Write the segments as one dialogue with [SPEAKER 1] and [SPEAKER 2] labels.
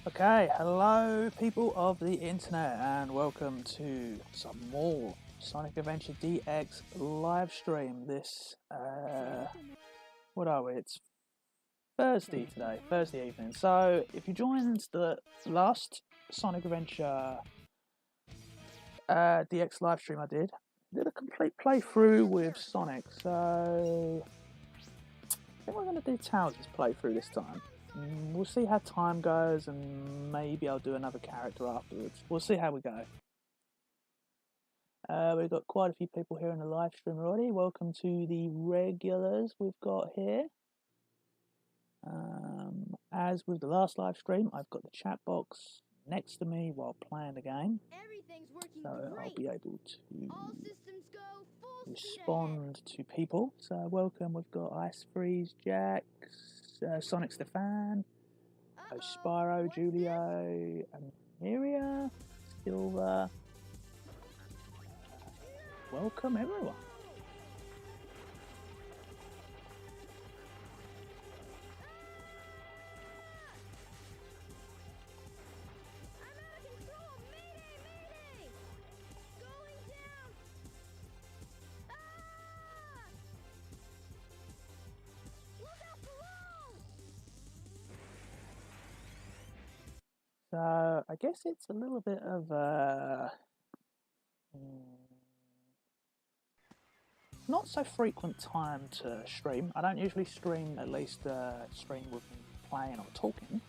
[SPEAKER 1] Okay, hello people of the internet and welcome to some more Sonic Adventure DX live stream. This, what are we? It's Thursday today, Thursday evening. So if you joined the last Sonic Adventure DX live stream I did a complete playthrough with Sonic. So I think we're going to do Towers' playthrough this time. We'll see how time goes and maybe I'll do another character afterwards. We'll see how we go. We've got quite a few people here in the live stream already. Welcome to the regulars we've got here. As with the last live stream, I've got the chat box next to me while playing the game. So I'll be able to respond to people. So welcome, we've got Ice Freeze, Jax, Sonic Stefan, Spyro, Julio, Amiria, Silver. Welcome everyone. So I guess it's a little bit of not so frequent time to stream. I don't usually stream, at least stream with me playing or talking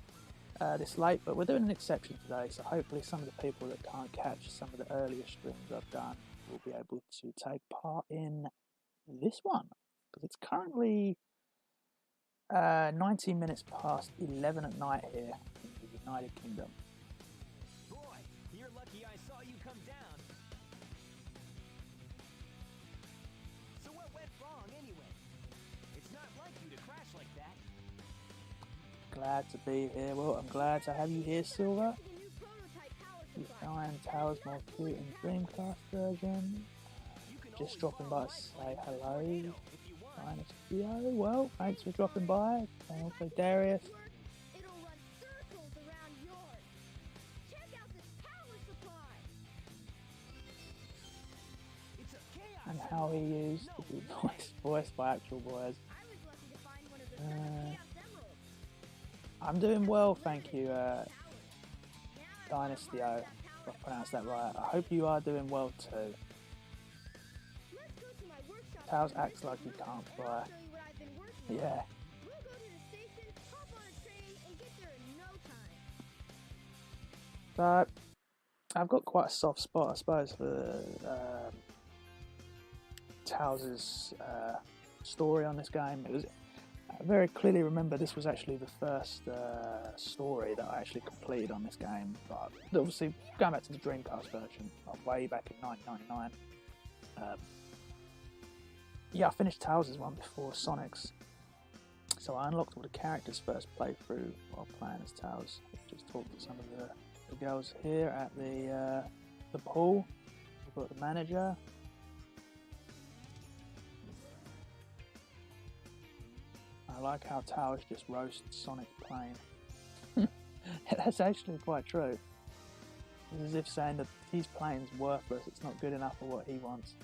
[SPEAKER 1] this late, but we're doing an exception today, so hopefully some of the people that can't catch some of the earlier streams I've done will be able to take part in this one, because it's currently 19 minutes past 11 at night here in the United Kingdom.
[SPEAKER 2] Boy, you're lucky I saw you come down. So what went wrong anyway? It's not like you to crash like that.
[SPEAKER 1] Glad to be here. Well, I'm glad to have you here, Silver. You find Towers more cute in Dreamcast version. Just dropping by to say hello. Well, thanks for dropping by. And also Darius. And how he used to be voiced by actual boys. I'm doing well, thank you, Dynastio, if I pronounced that right. I hope you are doing well too. Towers acts like he can't fly. Yeah. But I've got quite a soft spot, I suppose, for Towers' story on this game. It was, I very clearly remember this was actually the first story that I actually completed on this game. But obviously, going back to the Dreamcast version, way back in 1999. Yeah, I finished Towers' one before Sonic's. So I unlocked all the characters first playthrough while playing as Towers. Just talked to some of the girls here at the pool. We've got the manager. I like how Towers just roasts Sonic's plane. That's actually quite true. It's as if saying that his plane's worthless, it's not good enough for what he wants.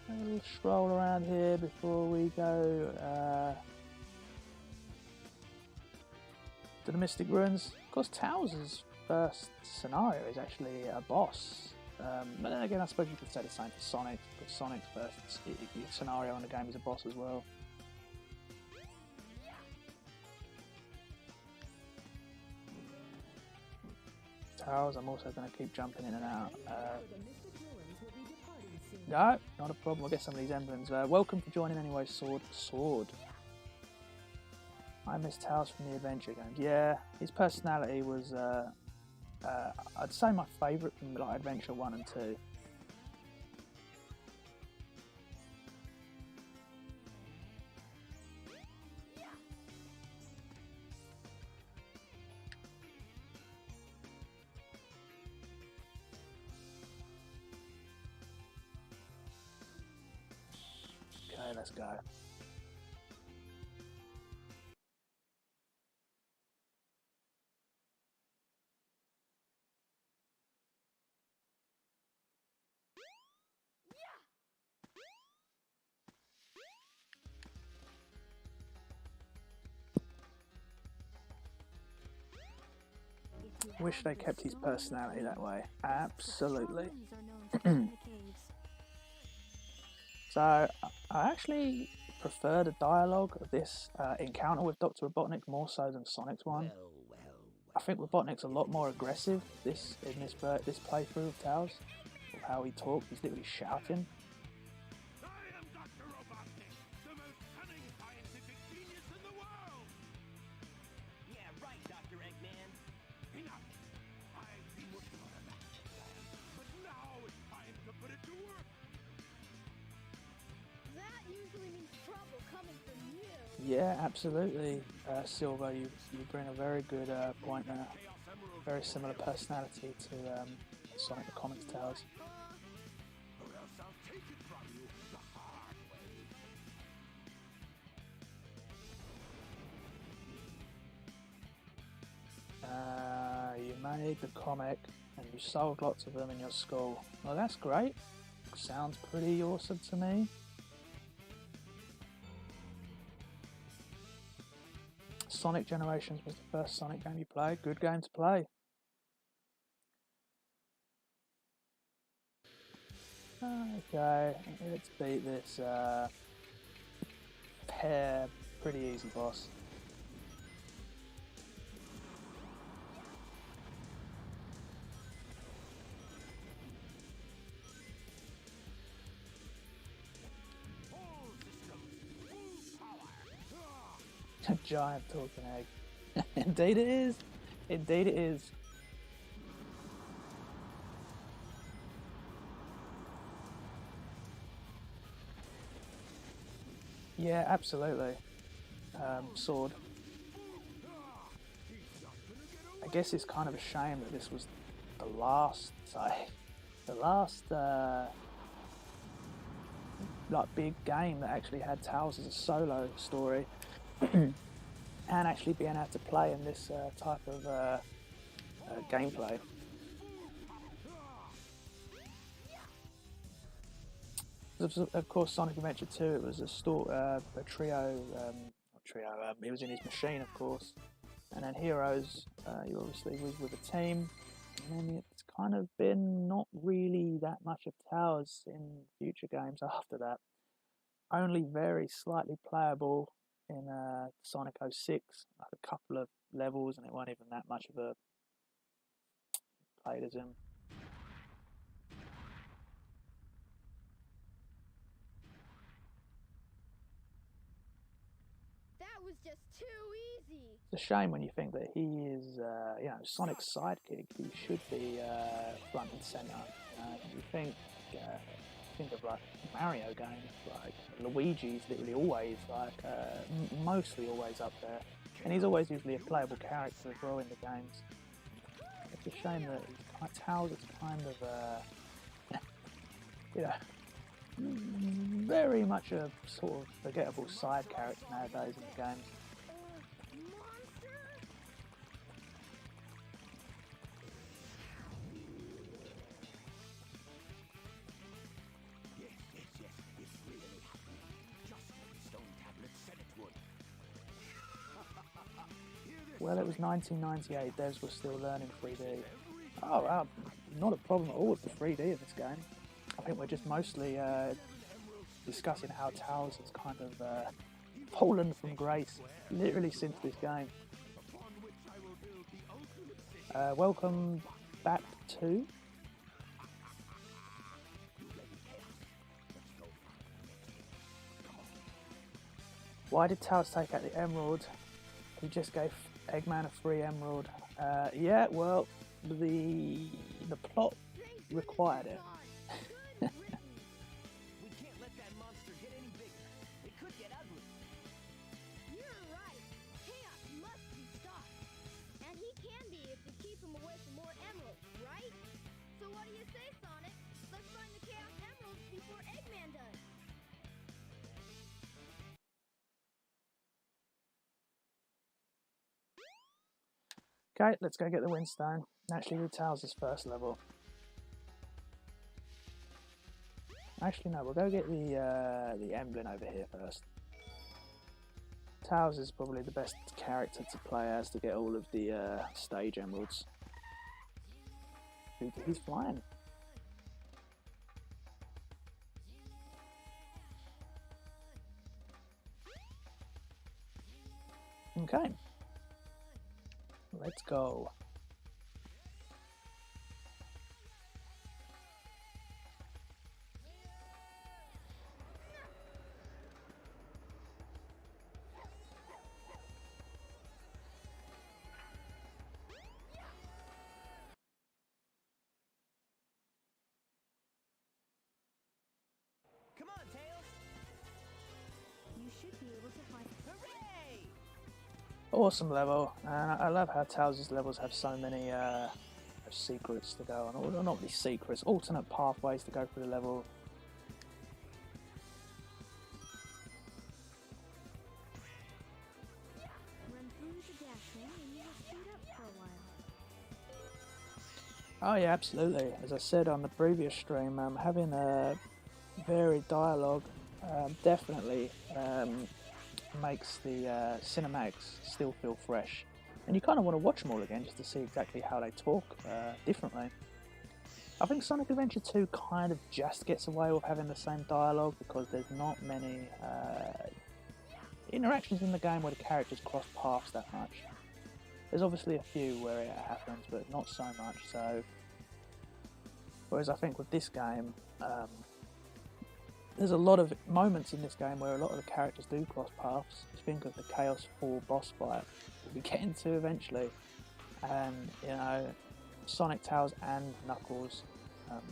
[SPEAKER 1] A little stroll around here before we go to the Mystic Ruins. Of course, Towers' first scenario is actually a boss. But then again, I suppose you could say the same for Sonic, because Sonic's first scenario in the game is a boss as well. Towers, I'm also going to keep jumping in and out. No, not a problem. I'll get some of these emblems. Welcome for joining anyway, Sword. I miss Towers from the adventure games. Yeah, his personality was, I'd say my favourite from like Adventure 1 and 2. Okay, let's go. Wish they kept his personality that way. Absolutely. So I actually prefer the dialogue of this encounter with Dr. Robotnik more so than Sonic's one. I think Robotnik's a lot more aggressive in this playthrough of Tails. Of how he talks, he's literally shouting.
[SPEAKER 3] I am Dr. Robotnik, the most cunning scientific genius in the world!
[SPEAKER 2] Yeah, right, Dr. Eggman.
[SPEAKER 3] Enough! I've been working on a master plan, but now it's time to put it to work!
[SPEAKER 4] That usually means trouble coming from you.
[SPEAKER 1] Yeah, absolutely, Silver. You bring a very good point there. Very similar personality to Sonic the Comics Tails.
[SPEAKER 3] Or else I'll take it from you the hard way.
[SPEAKER 1] You made the comic and you sold lots of them in your school. Well, that's great. Sounds pretty awesome to me. Sonic Generations was the first Sonic game you played. Good game to play. Okay, let's beat this pair. Pretty easy boss. A giant talking egg. Indeed it is. Indeed it is. Yeah, absolutely. Sword. I guess it's kind of a shame that this was the last like big game that actually had Tails as a solo story, and actually being able to play in this type of gameplay. Of course, Sonic Adventure 2, it was a trio, he was in his machine, of course, and then Heroes, you obviously was with a team, and then it's kind of been not really that much of Tails in future games after that. Only very slightly playable in Sonic 06, like a couple of levels, and it wasn't even that much of a played as him.
[SPEAKER 4] That was just too easy.
[SPEAKER 1] It's a shame when you think that he is, Sonic's sidekick. He should be front and center. You think of like Mario games, like Luigi's literally always mostly always up there, and he's always usually a playable character as well in the games. It's a shame that Tails is kind of, very much a sort of forgettable side character nowadays in the games.
[SPEAKER 4] Monster?
[SPEAKER 2] Yes, it's really happening. Just like the stone tablet said it would.
[SPEAKER 1] Well, it was 1998. Des was still learning 3D. Oh, not a problem at all with the 3D in this game. I think we're just mostly discussing how Tails has kind of fallen from grace, literally since this game. Welcome back to... Why did Tails take out the emerald? He just gave Eggman a free emerald. Yeah, well, the plot required it.
[SPEAKER 2] We can't let that monster get any bigger. It could get ugly.
[SPEAKER 4] You're right. Chaos must be stopped. And he can be if we keep him away from more emeralds, right? So what do you say, Sonic? Let's find the Chaos Emeralds before Eggman does.
[SPEAKER 1] Okay, let's go get the Windstone. Actually, do Tails' first level. Actually, no, we'll go get the Emblem over here first. Tails is probably the best character to play as to get all of the stage emeralds. due to his flying. Okay, let's go.
[SPEAKER 2] Come on, Tails!
[SPEAKER 4] You should be able to find.
[SPEAKER 2] Hooray!
[SPEAKER 1] Awesome level, and I love how Tails' levels have so many secrets to go on, or not really secrets, alternate pathways to go through the level.
[SPEAKER 4] Run through the gas thing and you will speed up for a while.
[SPEAKER 1] Oh yeah, absolutely. As I said on the previous stream, having a varied dialogue definitely makes the cinematics still feel fresh, and you kind of want to watch them all again just to see exactly how they talk differently. I think Sonic Adventure 2 kind of just gets away with having the same dialogue because there's not many interactions in the game where the characters cross paths that much. There's obviously a few where it happens, but not so much. So, whereas I think with this game, there's a lot of moments in this game where a lot of the characters do cross paths. Just think of the Chaos 4 boss fight we'll be getting to eventually, and you know, Sonic, Tails, and Knuckles.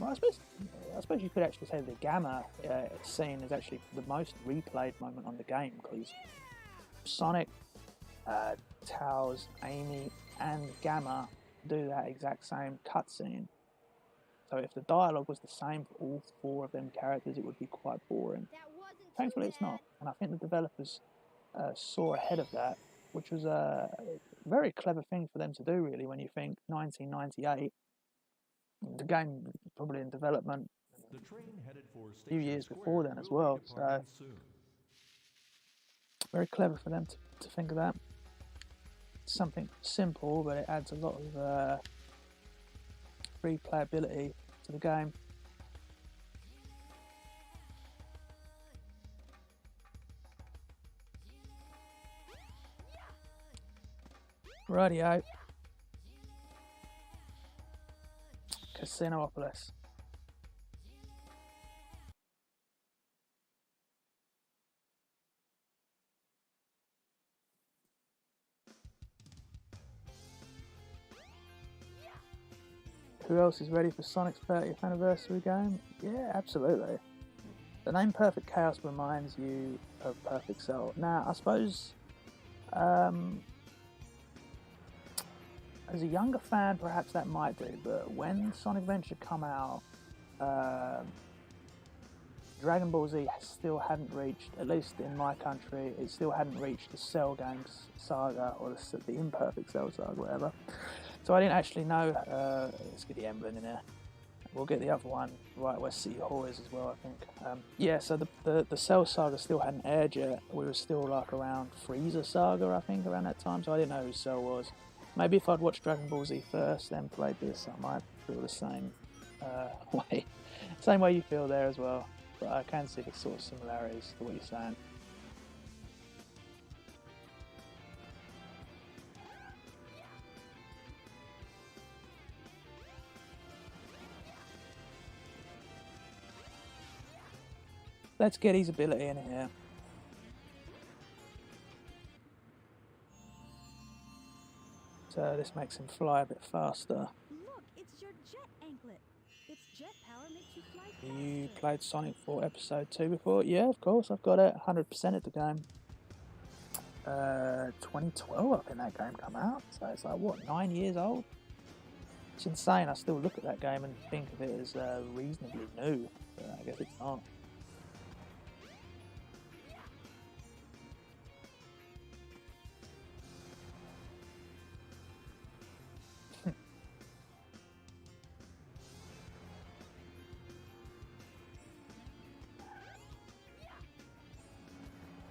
[SPEAKER 1] Well, I suppose you could actually say the Gamma scene is actually the most replayed moment on the game because Sonic, Tails, Amy, and Gamma do that exact same cutscene. So if the dialogue was the same for all 4 of them characters, it would be quite boring.
[SPEAKER 4] That wasn't
[SPEAKER 1] Thankfully,
[SPEAKER 4] too
[SPEAKER 1] it's not,
[SPEAKER 4] bad.
[SPEAKER 1] and I think the developers saw ahead of that, which was a very clever thing for them to do. Really, when you think 1998, the game probably in development
[SPEAKER 5] The train headed for
[SPEAKER 1] a few years
[SPEAKER 5] Station
[SPEAKER 1] before
[SPEAKER 5] Square
[SPEAKER 1] then as
[SPEAKER 5] will be
[SPEAKER 1] well. So
[SPEAKER 5] departing soon.
[SPEAKER 1] very clever for them to think of that. Something simple, but it adds a lot of replayability to the game. Rightio. Casinopolis. Who else is ready for Sonic's 30th anniversary game? Yeah, absolutely. The name Perfect Chaos reminds you of Perfect Cell. Now, I suppose as a younger fan, perhaps that might do, but when Sonic Adventure come out, Dragon Ball Z still hadn't reached, at least in my country, it still hadn't reached the Cell Games saga, or the Imperfect Cell saga, whatever. So I didn't actually know. Let's get the emblem in there. We'll get the other one right where City Hall is as well, I think. Yeah, so the Cell saga still hadn't aired yet. We were still like around Frieza saga, I think, around that time. So I didn't know who Cell was. Maybe if I'd watched Dragon Ball Z first, then played this, I might feel the same way. Same way you feel there as well. But I can see the sort of similarities to what you're saying. Let's get his ability in here. So this makes him fly a bit faster.
[SPEAKER 4] Look, it's your jet anklet. Its jet power makes you fly faster.
[SPEAKER 1] You played Sonic 4 Episode 2 before? Yeah, of course, I've got it. 100% of the game. 2012, I think that game come out. So it's like, what, 9 years old? It's insane. I still look at that game and think of it as reasonably new. But I guess it's not.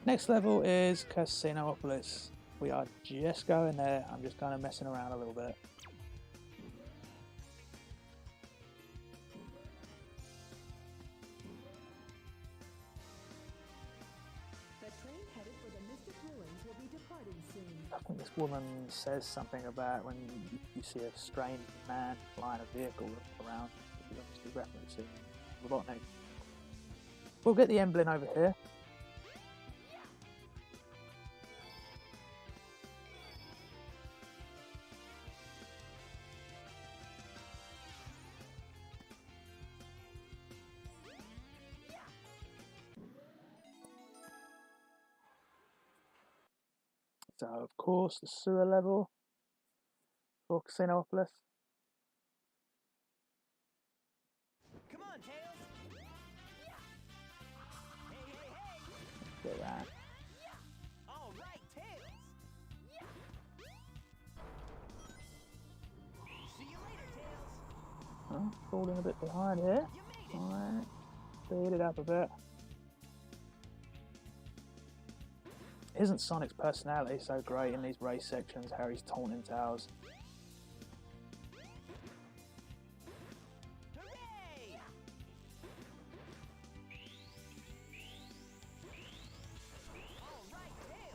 [SPEAKER 1] Next level is Casinopolis. We are just going there. I'm just kind of messing around a little bit. think this woman says something about when you see a strange man flying a vehicle around. She's obviously referencing Robotnik. We'll get the emblem over here. So, of course, the sewer level for Casinopolis.
[SPEAKER 2] Come on, Tails. Hey.
[SPEAKER 1] Get that.
[SPEAKER 2] All right, Tails. See you later, Tails.
[SPEAKER 1] Oh, falling a bit behind here.
[SPEAKER 2] You made it.
[SPEAKER 1] Alright, speed it up a bit. Isn't Sonic's personality so great in these race sections, how he's taunting Tails?
[SPEAKER 2] Hooray! All right, Tails.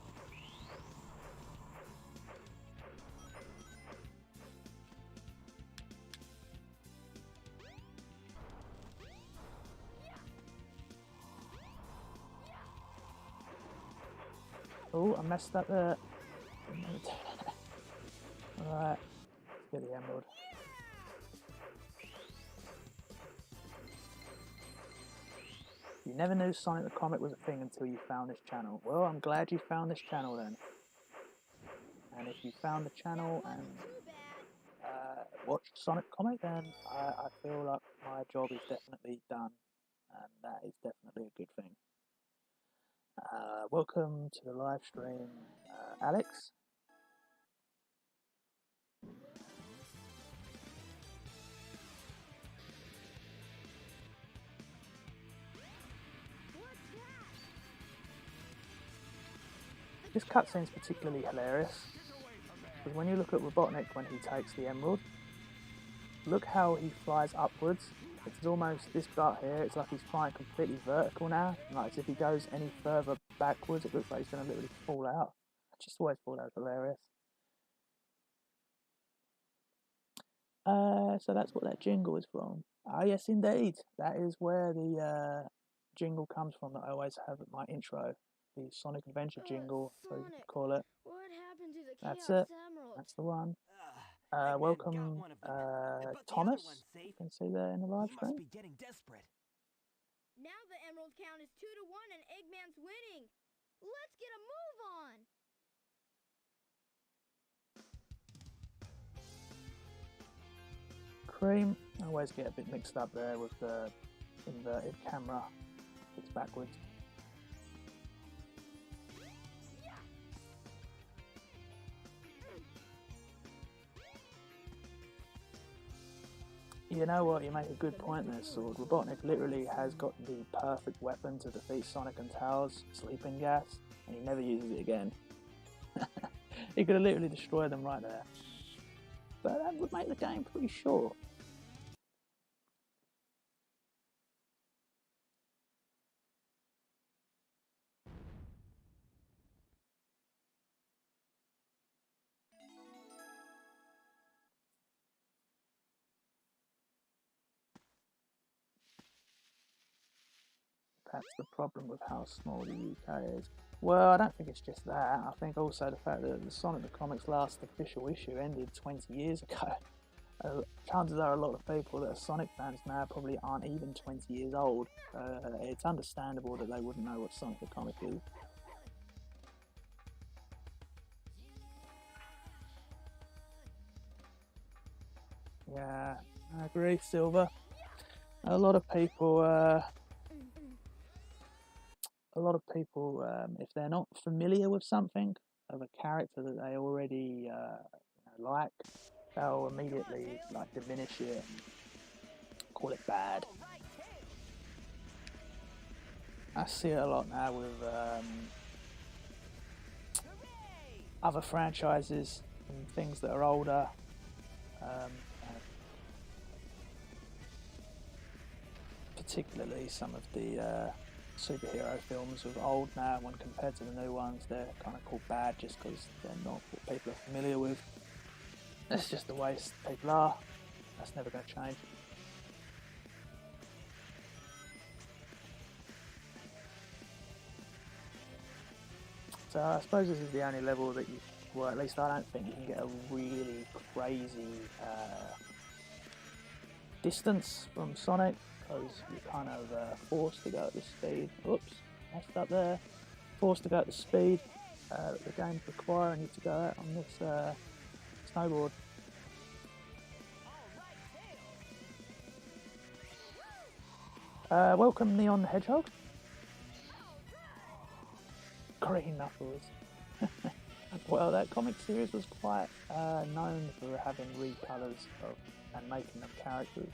[SPEAKER 1] Oh, I messed up there. Alright, let's get the emerald. You never knew Sonic the Comic was a thing until you found this channel. Well, I'm glad you found this channel then. And if you found the channel and watched Sonic Comic, then I feel like my job is definitely done. And that is definitely a good thing. Welcome to the live stream, Alex. This cutscene is particularly hilarious because when you look at Robotnik when he takes the emerald, look how he flies upwards. It's almost this part here, it's like he's flying completely vertical now. Like as if he goes any further backwards, it looks like he's going to literally fall out. I just always thought that was hilarious. So that's what that jingle is from. Ah, yes, indeed. That is where the jingle comes from that I always have at my intro. The Sonic Adventure jingle, so you can call it.
[SPEAKER 4] What happened to the
[SPEAKER 1] That's
[SPEAKER 4] Chaos
[SPEAKER 1] it.
[SPEAKER 4] Emerald?
[SPEAKER 1] That's the one.
[SPEAKER 2] Eggman got
[SPEAKER 1] Welcome,
[SPEAKER 2] one of them. But the other
[SPEAKER 1] Thomas.
[SPEAKER 2] one's
[SPEAKER 1] You
[SPEAKER 2] safe.
[SPEAKER 1] can see there in the live
[SPEAKER 2] He
[SPEAKER 1] stream.
[SPEAKER 2] must be getting desperate.
[SPEAKER 4] Now the emerald count is 2-1 and Eggman's winning. Let's get a move on.
[SPEAKER 1] Cream. I always get a bit mixed up there with the inverted camera. It's backwards. You know what, you make a good point there, Sword. Robotnik literally has got the perfect weapon to defeat Sonic and Tails, sleeping gas, and he never uses it again. He could have literally destroyed them right there. But that would make the game pretty short. That's the problem with how small the UK is. Well, I don't think it's just that. I think also the fact that the Sonic the Comic's last official issue ended 20 years ago. Chances are a lot of people that are Sonic fans now probably aren't even 20 years old. It's understandable that they wouldn't know what Sonic the Comic is. Yeah, I agree, Silver. A lot of people, if they're not familiar with something, of a character that they already like, they'll immediately like diminish it, call it bad. I see it a lot now with other franchises and things that are older. Particularly some of the superhero films of old now, when compared to the new ones, they're kind of called bad just because they're not what people are familiar with. That's just the way people are. That's never going to change. So I suppose this is the only level that you, well, at least I don't think you can get a really crazy distance from Sonic, because you're kind of forced to go at the speed. Oops, messed up there. Forced to go at the speed that the game's requiring you to go at on this snowboard. Welcome, Neon the Hedgehog. Green Knuckles. Well, that comic series was quite known for having recolours of and making them characters.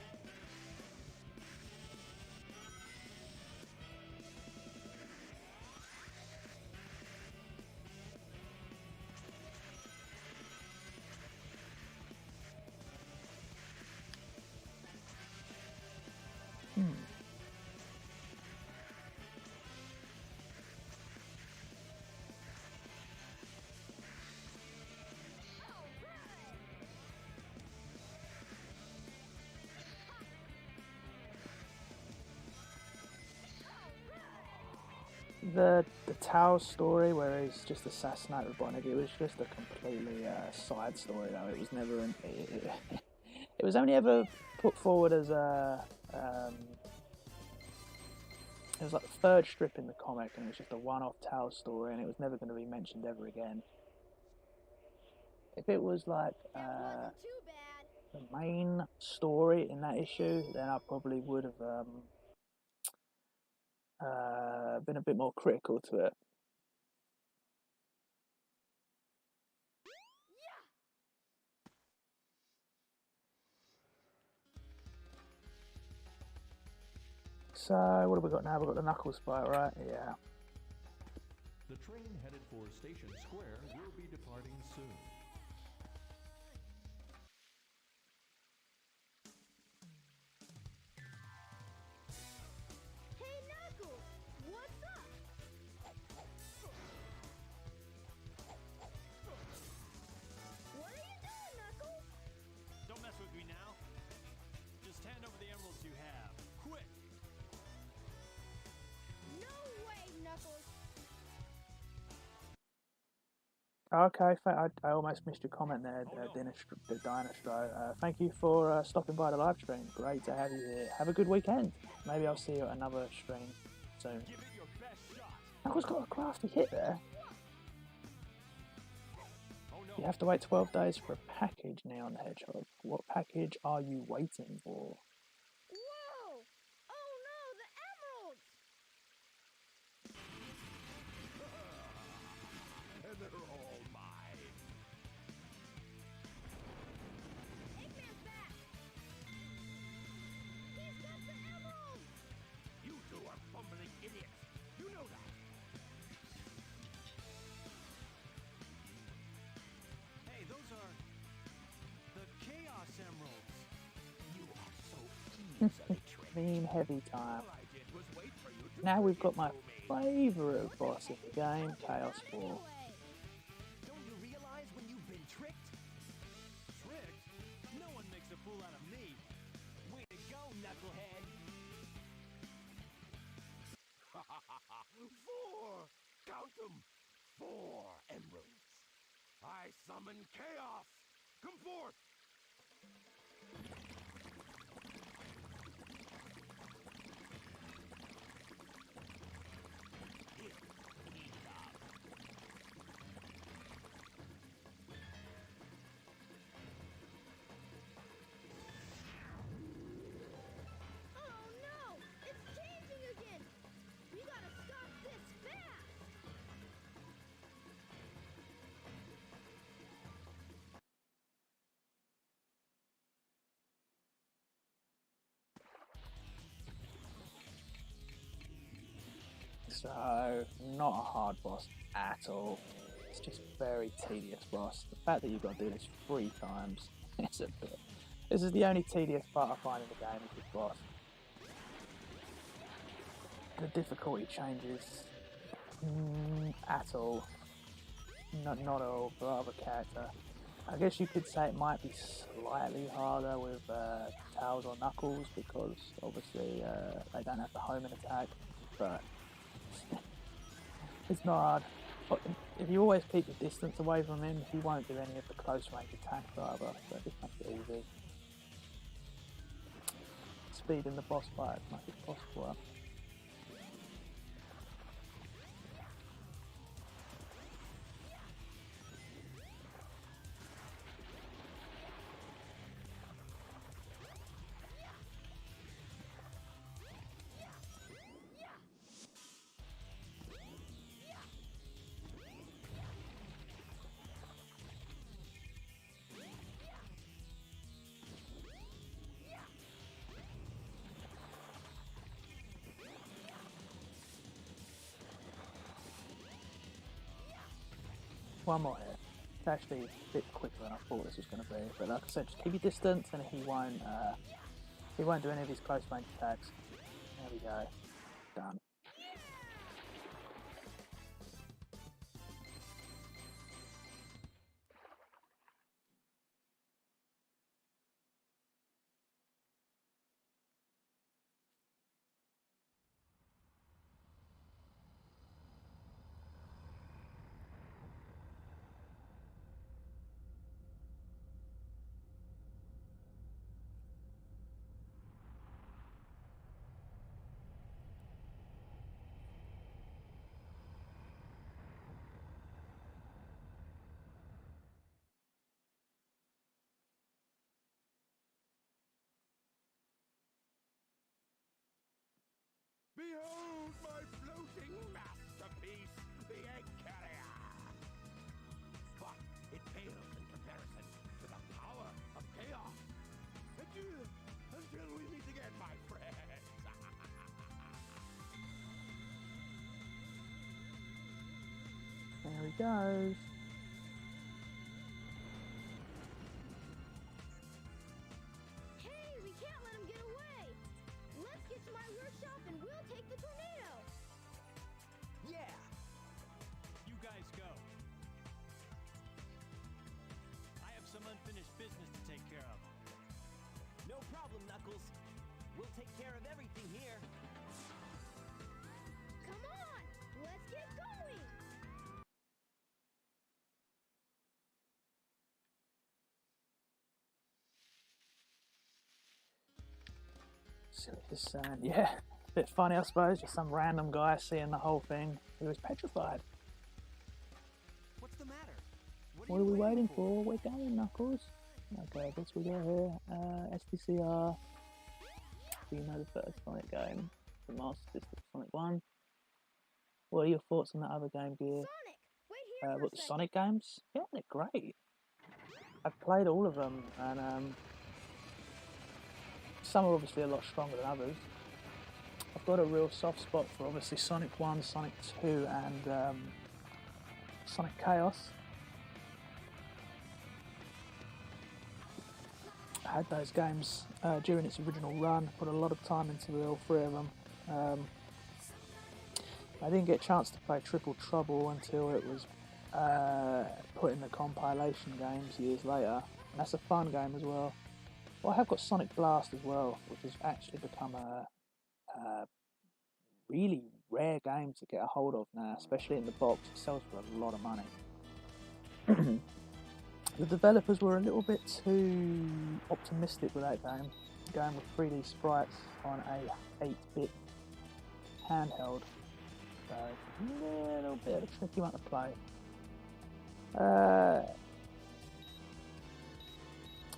[SPEAKER 1] The Tao story, where he's just assassinated by Nick, it was just a completely side story though. It was never it was only ever put forward as a it was like the third strip in the comic, and it was just a one-off Tao story, and it was never going to be mentioned ever again. If it was like the main story in that issue, then I probably would have been a bit more critical to it. So, what have we got now? We've got the Knuckles fight, right? Yeah.
[SPEAKER 5] The train headed for Station Square will be departing soon.
[SPEAKER 4] Hey, Knuckles! What's up? What are you doing, Knuckles?
[SPEAKER 2] Don't mess with me now. Just hand over the emeralds you have. Quick!
[SPEAKER 4] No way, Knuckles!
[SPEAKER 1] Okay, I almost missed your comment there, Dynastro. Thank you for stopping by the live stream. Great to have you here. Have a good weekend. Maybe I'll see you at another stream soon.
[SPEAKER 2] Give it your best shot.
[SPEAKER 1] Knuckles got a crafty hit there.
[SPEAKER 2] Oh no.
[SPEAKER 1] You have to wait 12 days for a package, Neon the Hedgehog. What package are you waiting for?
[SPEAKER 4] Whoa! Oh no, the emeralds!
[SPEAKER 3] And they're all mine.
[SPEAKER 4] Eggman's back! He's got the emeralds!
[SPEAKER 3] You two are fumbling idiots. You know that.
[SPEAKER 2] Hey, those are the Chaos Emeralds.
[SPEAKER 3] You are so easily tricked.
[SPEAKER 1] Mean heavy time.
[SPEAKER 3] All I did was wait for you to
[SPEAKER 1] Now we've got my
[SPEAKER 3] fool me.
[SPEAKER 1] favourite boss of the game, Chaos 4.
[SPEAKER 2] Don't you realize when you've been tricked? Tricked? No one makes a fool out of me. Way to go, knucklehead.
[SPEAKER 3] 4! Count them! 4 emeralds. I summon chaos. Come forth.
[SPEAKER 4] Oh no! It's changing again! We gotta stop this fast!
[SPEAKER 1] So, not a hard boss at all. It's just very tedious boss. The fact that you've got to do this 3 times, it's a bit. This is the only tedious part I find in the game, is this boss. the difficulty changes at all. Not at all for other character. I guess you could say it might be slightly harder with Tails or Knuckles because obviously they don't have the homing attack, but it's not hard. But if you always keep your distance away from him, he won't do any of the close range attacks either, so it just makes it easy. Speeding the boss fight as much as possible. One more hit. It's actually a bit quicker than I thought this was going to be, but like I said, just keep your distance and he won't do any of his close range attacks. There we go. Done.
[SPEAKER 3] Behold my floating masterpiece, the egg carrier! But it pales in comparison to the power of chaos. Adieu, until we meet again, my friends!
[SPEAKER 1] There he goes.
[SPEAKER 4] Hey, we can't let him get away! Let's get to my workshop and we'll take the tornado!
[SPEAKER 2] Yeah! You guys go. I have some unfinished business to take care of.
[SPEAKER 6] No problem, Knuckles. We'll take care of everything here.
[SPEAKER 4] Come on! Let's get going!
[SPEAKER 1] Silly Hassan. Yeah, a bit funny I suppose, just some random guy seeing the whole thing who was petrified.
[SPEAKER 6] What's the matter?
[SPEAKER 1] What are we waiting for? We're going, Knuckles. Okay, I guess we go here. SDCR. So you know the first Sonic game, the Master System Sonic 1. What are your thoughts on that other Game Gear?
[SPEAKER 4] Sonic! Wait here for
[SPEAKER 1] What,
[SPEAKER 4] a
[SPEAKER 1] the
[SPEAKER 4] second.
[SPEAKER 1] Sonic games? Yeah, they're great. I've played all of them, and some are obviously a lot stronger than others. I've got a real soft spot for obviously Sonic 1, Sonic 2 and Sonic Chaos. I had those games during its original run, put a lot of time into all three of them. I didn't get a chance to play Triple Trouble until it was put in the compilation games years later. And that's a fun game as well. Well, I have got Sonic Blast as well, which has actually become a really rare game to get a hold of now, especially in the box. It sells for a lot of money. The developers were a little bit too optimistic with that game, going with 3D sprites on a 8-bit handheld. So, a little bit of a tricky one to play.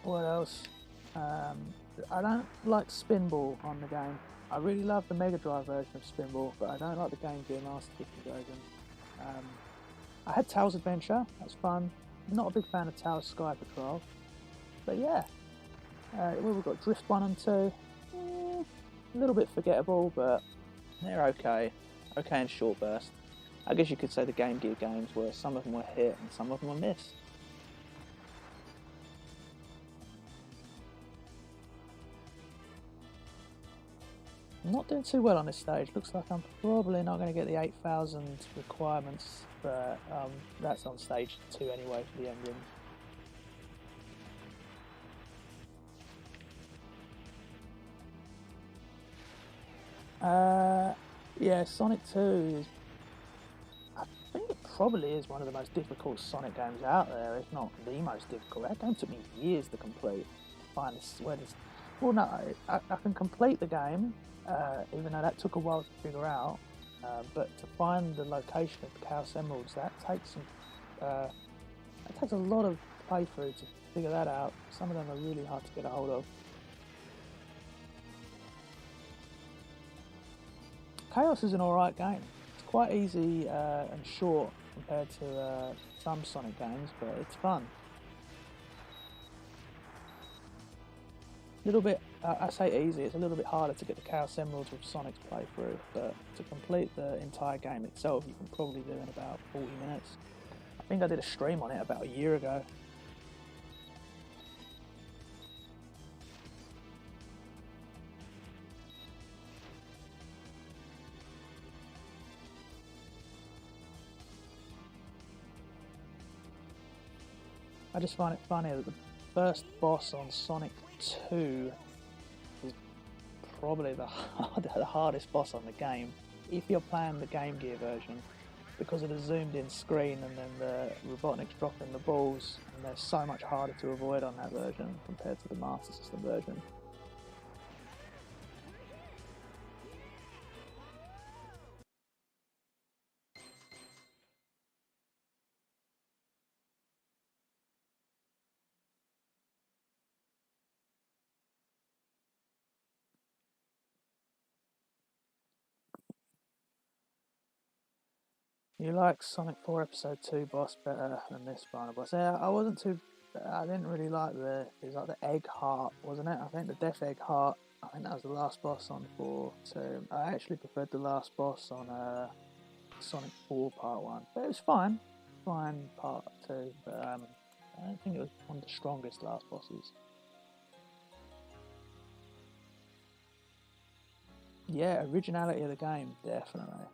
[SPEAKER 1] What else? I don't like Spinball on the game. I really love the Mega Drive version of Spinball, but I don't like the Game Gear Master System version. I had Tails Adventure, that's fun. Not a big fan of Tails Sky Patrol, but yeah. We've got Drift 1 and 2. A little bit forgettable, but they're okay. Okay in short burst. I guess you could say the Game Gear games were, some of them were hit and some of them were miss. I'm not doing too well on this stage. Looks like I'm probably not going to get the 8,000 requirements, but that's on stage 2 anyway for the emblem. Yeah, Sonic 2 is, I think it probably is one of the most difficult Sonic games out there, if not the most difficult. That game took me years to complete. Find this, where this, well, no, I can complete the game, even though that took a while to figure out. But to find the location of the Chaos Emeralds, that takes a lot of playthrough to figure that out. Some of them are really hard to get a hold of. Chaos is an alright game. It's quite easy and short compared to some Sonic games, but it's fun. A little bit, I say easy, it's a little bit harder to get the Chaos Emeralds with Sonic's playthrough, but to complete the entire game itself, you can probably do in about 40 minutes. I think I did a stream on it about a year ago. I just find it funny that the first boss on Sonic 2 is probably the hardest boss on the game, if you're playing the Game Gear version, because of the zoomed in screen and then the Robotnik's dropping the balls, and they're so much harder to avoid on that version compared to the Master System version. You like Sonic 4 Episode 2 boss better than this final boss? Yeah, I didn't really like it was like the Egg Heart, wasn't it? I think the Death Egg Heart, I think that was the last boss on 4 2. I actually preferred the last boss on Sonic 4 Part 1, but it was fine Part 2, but I don't think it was one of the strongest last bosses. Yeah, originality of the game, definitely.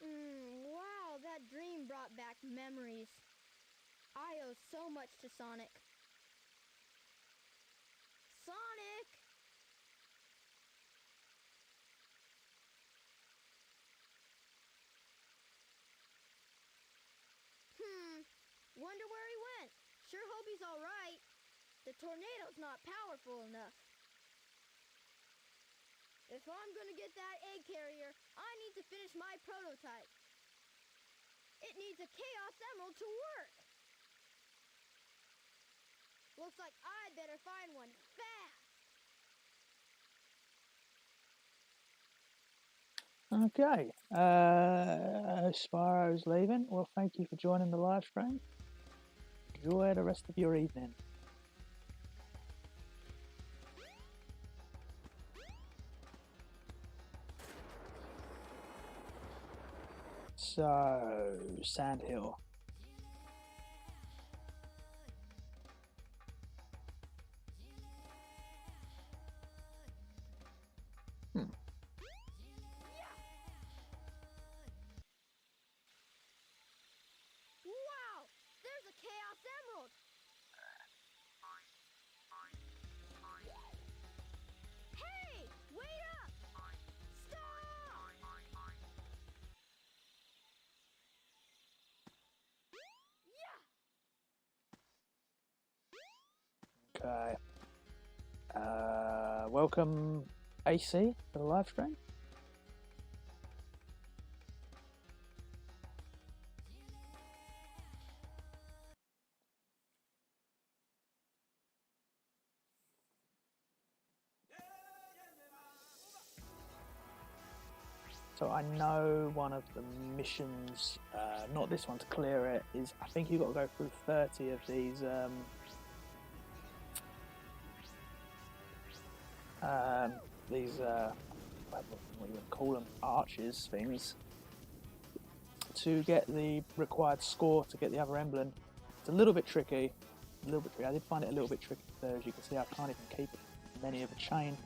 [SPEAKER 4] Wow, that dream brought back memories. I owe so much to Sonic. Sonic! Wonder where he went. Sure hope he's alright. The tornado's not powerful enough. If I'm gonna get that egg carrier, I need to finish my prototype. It needs a Chaos Emerald to work. Looks like I better find one fast.
[SPEAKER 1] Okay, Spyro's leaving. Well, thank you for joining the live stream. Enjoy the rest of your evening. So, Sandhill.
[SPEAKER 4] Wow! There's a Chaos Emerald! Hey! Wait up! Stop! Yeah!
[SPEAKER 1] Okay. Welcome, AC, to the live stream. So I know one of the missions, not this one to clear it, is I think you've got to go through 30 of these what do you call them, arches things, to get the required score to get the other emblem. It's a little bit tricky, I did find it a little bit tricky there. As you can see, I can't even keep many of a chain.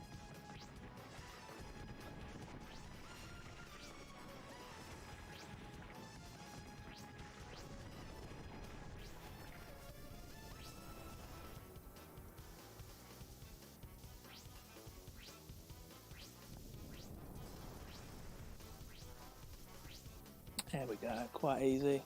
[SPEAKER 1] There we go, quite easy.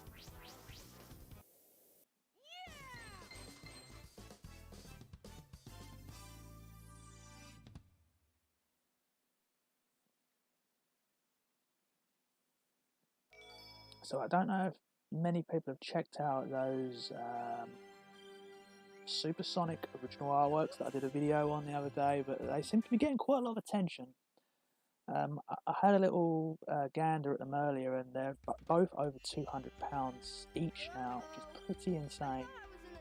[SPEAKER 1] So I don't know if many people have checked out those supersonic original artworks that I did a video on the other day, but they seem to be getting quite a lot of attention. I had a little gander at them earlier, and they're both over £200 each now, which is pretty insane.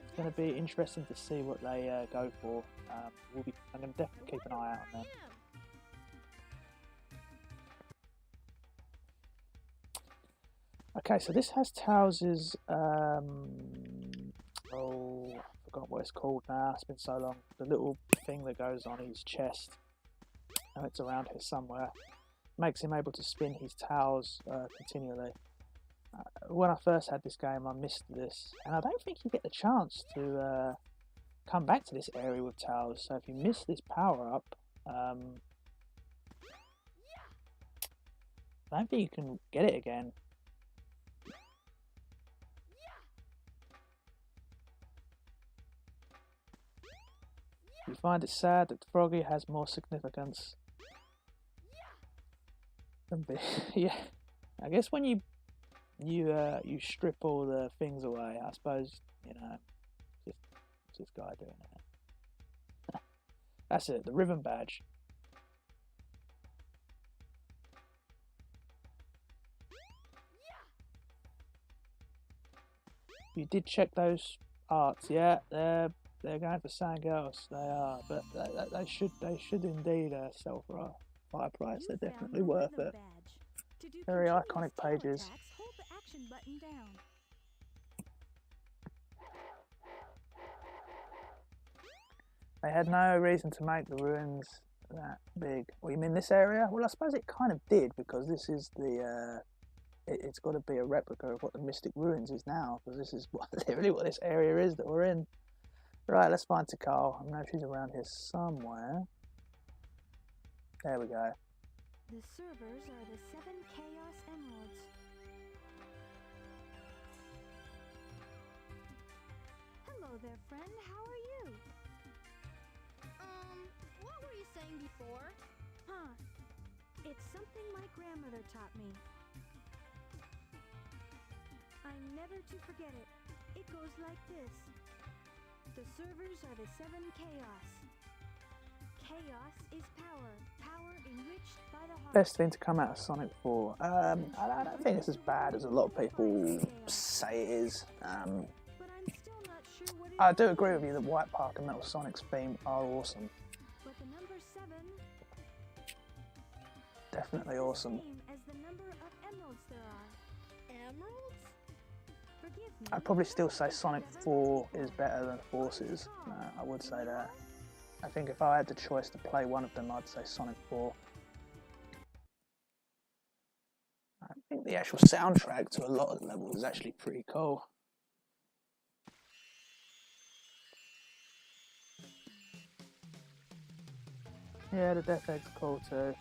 [SPEAKER 1] It's going to be interesting to see what they go for. I'm going to definitely keep an eye out on them. Okay, so this has Tows's, I forgot what it's called now, it's been so long. The little thing that goes on his chest. And it's around here somewhere. Makes him able to spin his towels continually. When I first had this game, I missed this, and I don't think you get the chance to come back to this area with towels. So if you miss this power up, I don't think you can get it again. You find it sad that Froggy has more significance than yeah. I guess when you strip all the things away, I suppose, you know, just this guy doing it. That's it, the ribbon badge. You did check those arts, yeah, they're going for something else. They are, but they should indeed sell for a high price. They're definitely worth it. Very iconic pages.
[SPEAKER 4] Hold the action button down.
[SPEAKER 1] They had no reason to make the ruins that big. Well, you mean this area? Well, I suppose it kind of did, because this is the it's got to be a replica of what the Mystic Ruins is now, because this is literally what this area is that we're in. Right, let's find Tikal. I know she's around here somewhere. There we go.
[SPEAKER 4] The servers are the 7 Chaos Emeralds. Hello there, friend. How are you?
[SPEAKER 7] What were you saying before?
[SPEAKER 4] Huh. It's something my grandmother taught me. I'm never to forget it. It goes like this. The servers are the 7 Chaos. Chaos is power. Power enriched by the heart.
[SPEAKER 1] Best thing to come out of Sonic 4. I don't think it's as bad as a lot of people say it is.
[SPEAKER 4] But I'm still not sure what it
[SPEAKER 1] I
[SPEAKER 4] is.
[SPEAKER 1] do agree with you that White Park and Metal Sonic's theme are awesome.
[SPEAKER 4] But the number 7
[SPEAKER 1] Definitely
[SPEAKER 4] is
[SPEAKER 1] awesome.
[SPEAKER 4] the same as the number of emeralds there are.
[SPEAKER 7] Emeralds?
[SPEAKER 4] Forgive me.
[SPEAKER 1] I'd probably still say Sonic 4 is better than Forces. I would say that. I think if I had the choice to play one of them, I'd say Sonic 4. I think the actual soundtrack to a lot of the levels is actually pretty cool. Yeah, the Death Egg's cool too.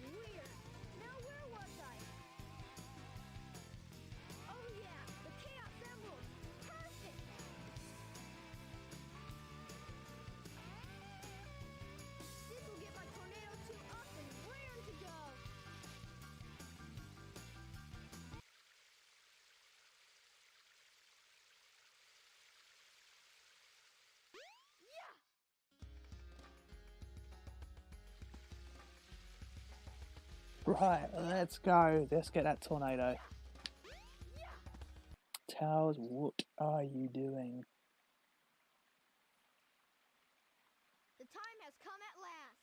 [SPEAKER 7] Weird. Now where was I? Oh yeah, the Chaos Emerald. Perfect.
[SPEAKER 1] Right, let's go. Let's get that tornado. Tails, what are you doing?
[SPEAKER 4] The time has come at last.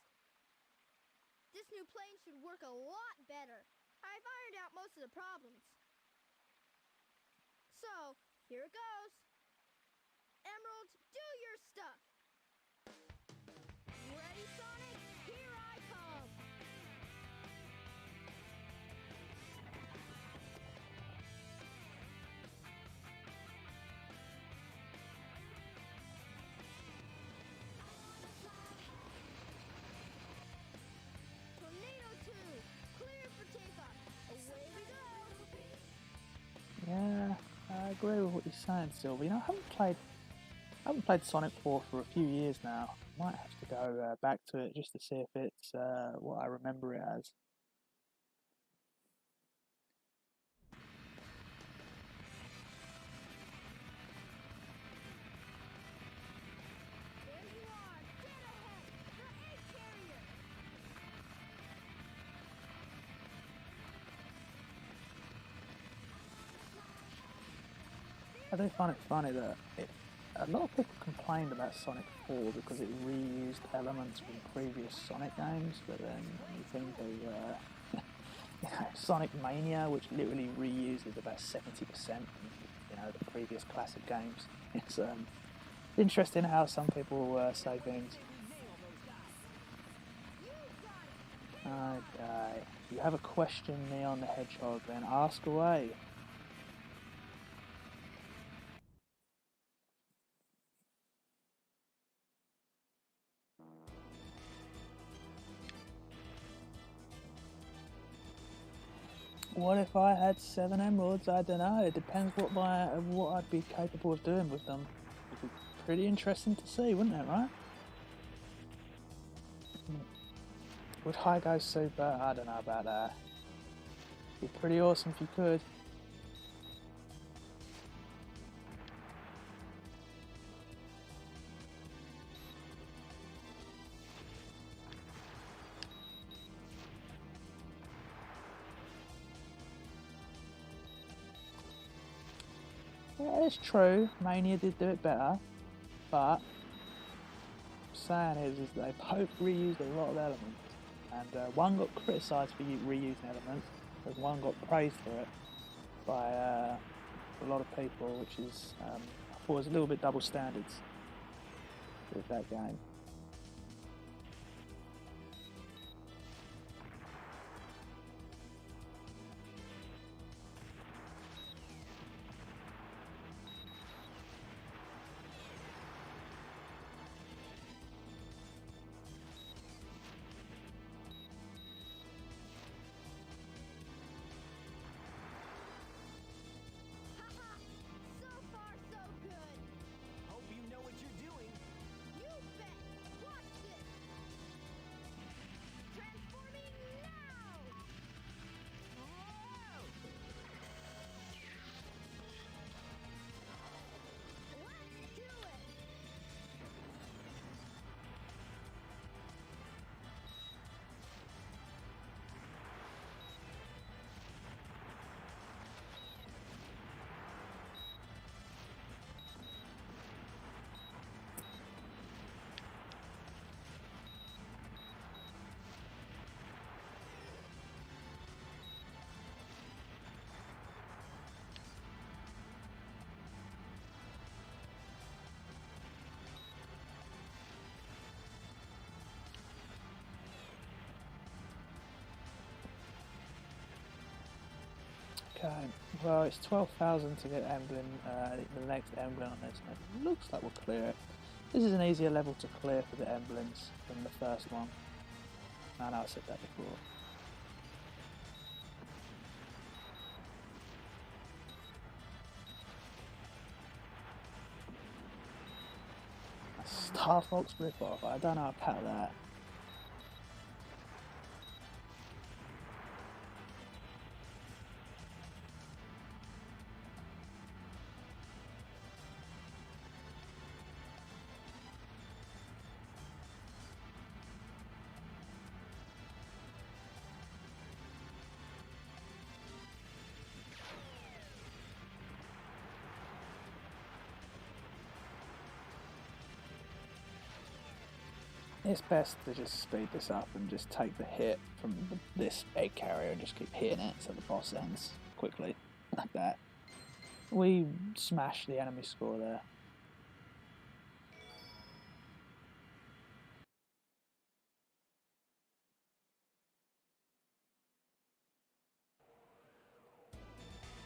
[SPEAKER 4] This new plane should work a lot better. I've ironed out most of the problems. So, here it goes. Emeralds, do your stuff. Ready, Sonic? Here I come. Tornado 2, clear for takeoff. Away we go.
[SPEAKER 1] Yeah, I agree with what you're saying, Sylvie. You know, I haven't played Sonic 4 for a few years now. Might have to go back to it just to see if it's what I remember it as.
[SPEAKER 4] There you are, dead ahead, the egg carrier.
[SPEAKER 1] I do find it funny that a lot of people complained about Sonic 4 because it reused elements from previous Sonic games, but then you think of you know, Sonic Mania, which literally reuses about 70% from the previous classic games. It's interesting how some people say things. Okay, you have a question, Neon the Hedgehog, then ask away. What if I had 7 emeralds? I don't know. It depends what I'd be capable of doing with them. It'd be pretty interesting to see, wouldn't it, right? Would high go super? I don't know about that. It'd be pretty awesome if you could. Yeah, it's true. Mania did do it better, but what I'm saying is they both reused a lot of elements, and one got criticised for reusing elements, and one got praised for it by a lot of people, which is I thought was a little bit double standards with that game.
[SPEAKER 4] So far, so good.
[SPEAKER 6] Hope you know what you're doing.
[SPEAKER 4] You bet. Watch this. Transforming now.
[SPEAKER 6] Whoa!
[SPEAKER 4] Let's do it.
[SPEAKER 1] Okay, well it's 12,000 to get emblem, the next emblem on this, and it looks like we'll clear it. This is an easier level to clear for the emblems than the first one. I know I said that before. A Star Fox ripoff, I don't know about that. It's best to just speed this up and just take the hit from this egg carrier and just keep hitting it so the boss ends quickly, like that. We smashed the enemy score there.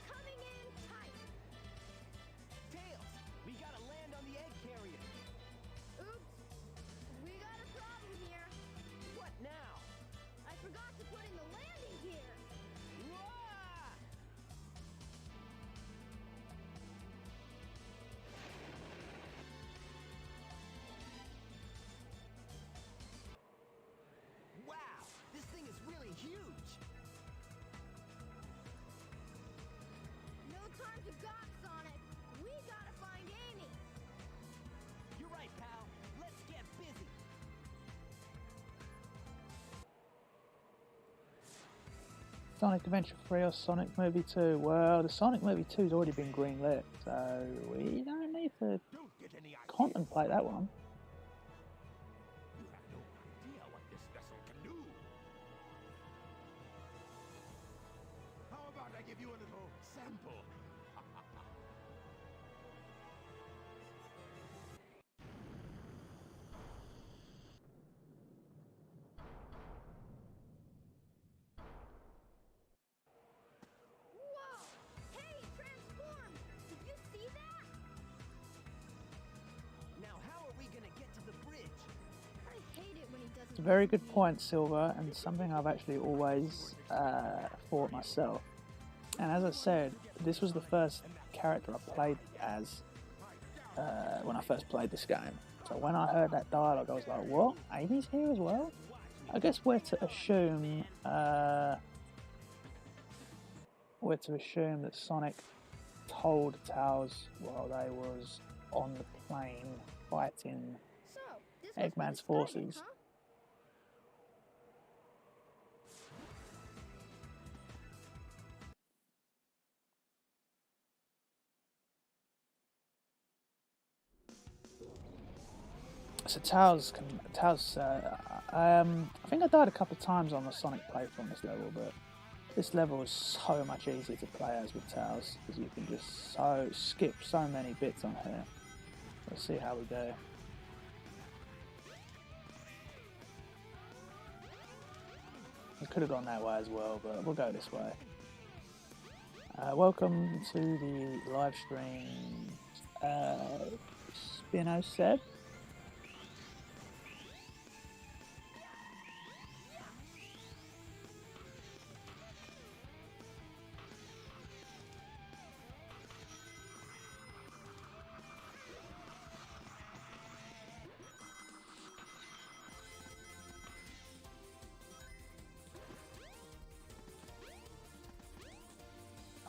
[SPEAKER 4] Coming in tight.
[SPEAKER 6] Tails, we gotta land on the egg carrier.
[SPEAKER 4] Oops. We got a problem here.
[SPEAKER 6] What now?
[SPEAKER 4] I forgot to put in the landing gear.
[SPEAKER 6] Wah! Wow, this thing is really huge.
[SPEAKER 4] No time to gawk, Sonic. We gotta find Amy.
[SPEAKER 6] You're right, pal. Let's get busy.
[SPEAKER 1] Sonic Adventure 3 or Sonic Movie 2? Well, the Sonic Movie 2's already been greenlit, so we don't need to
[SPEAKER 3] Don't get any idea.
[SPEAKER 1] contemplate that one.
[SPEAKER 3] You have no idea what this vessel can do. How about I give you a little sample?
[SPEAKER 4] Whoa! Hey, it transformed! Did you see that?
[SPEAKER 6] Now, how are we gonna get to the bridge?
[SPEAKER 4] I hate it when he doesn't.
[SPEAKER 1] It's a very
[SPEAKER 4] listen
[SPEAKER 1] good
[SPEAKER 4] to me.
[SPEAKER 1] point, Silver, and something I've actually always thought myself. And as I said, this was the first character I played as when I first played this game. So when I heard that dialogue, I was like, what? Amy's here as well? I guess we're to assume that Sonic told Tails while they was on the plane fighting
[SPEAKER 4] So, this must be
[SPEAKER 1] Eggman's
[SPEAKER 4] the Skydeck,
[SPEAKER 1] forces.
[SPEAKER 4] huh?
[SPEAKER 1] So Tails, I think I died a couple of times on the Sonic playthrough on this level, but this level is so much easier to play as with Tails, because you can just skip so many bits on here. Let's see how we go. We could have gone that way as well, but we'll go this way. Welcome to the live stream, Spino Seb.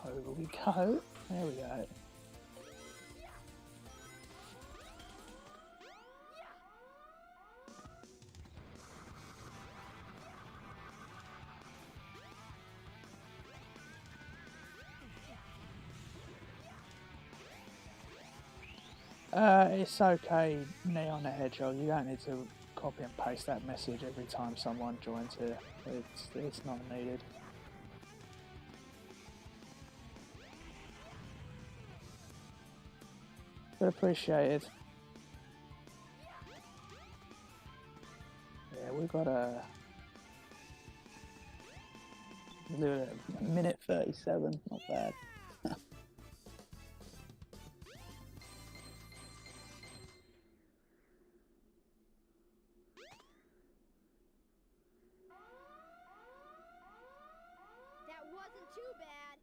[SPEAKER 1] Over we go. There we go. It's okay, Neon the Hedgehog. You don't need to copy and paste that message every time someone joins here. It's not needed. But appreciated. Yeah, we've got a minute 37, not bad.
[SPEAKER 4] That wasn't too bad.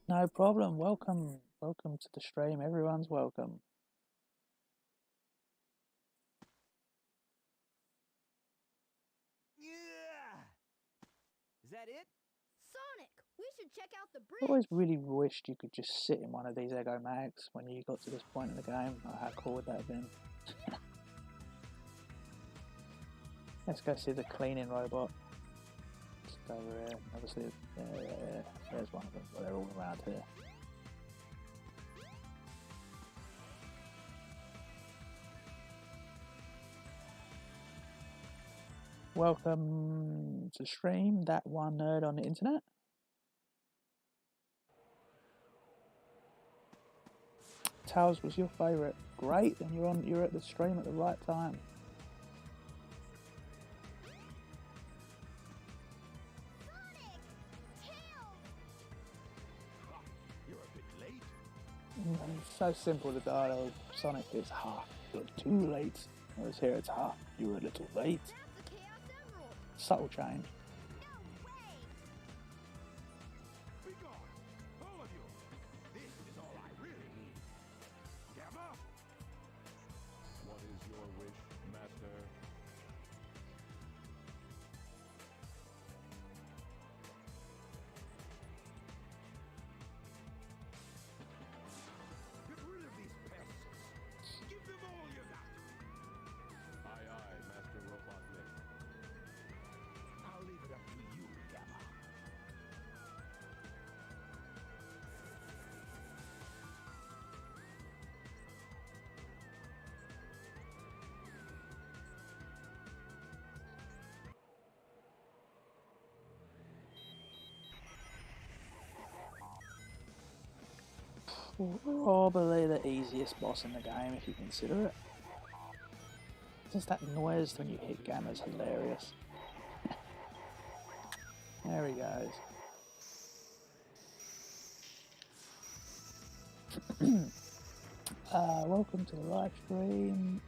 [SPEAKER 1] No problem. Welcome to the stream. Everyone's welcome.
[SPEAKER 6] Yeah. Is that it?
[SPEAKER 4] Sonic, we should check out the
[SPEAKER 1] I
[SPEAKER 4] bridge.
[SPEAKER 1] always really wished you could just sit in one of these Ego Mags when you got to this point in the game. Oh, how cool would that have been? Let's go see the cleaning robot. Just over here. Obviously, there's one of them. Well, they're all around here. Welcome to stream, that one nerd on the internet. Tails was your favourite. Great, then you're at the stream at the right time.
[SPEAKER 3] You're a bit late.
[SPEAKER 1] So simple, the dialogue. Sonic is ha, you're too late. Whereas here it's ha, you were a little late.
[SPEAKER 4] That's a Chaos Emerald.
[SPEAKER 1] Subtle change.
[SPEAKER 4] No way.
[SPEAKER 3] Be gone, all of you. This is all I really need. Deborah?
[SPEAKER 5] What is your wish, Master?
[SPEAKER 3] Get rid of these pests. Give them all you got.
[SPEAKER 5] Aye, aye, Master Robotnik.
[SPEAKER 3] I'll leave it up to you, Gamma.
[SPEAKER 1] Probably the easiest boss in the game if you consider it. Just that noise when you hit Gamma's hilarious. There he goes. Welcome to the live stream.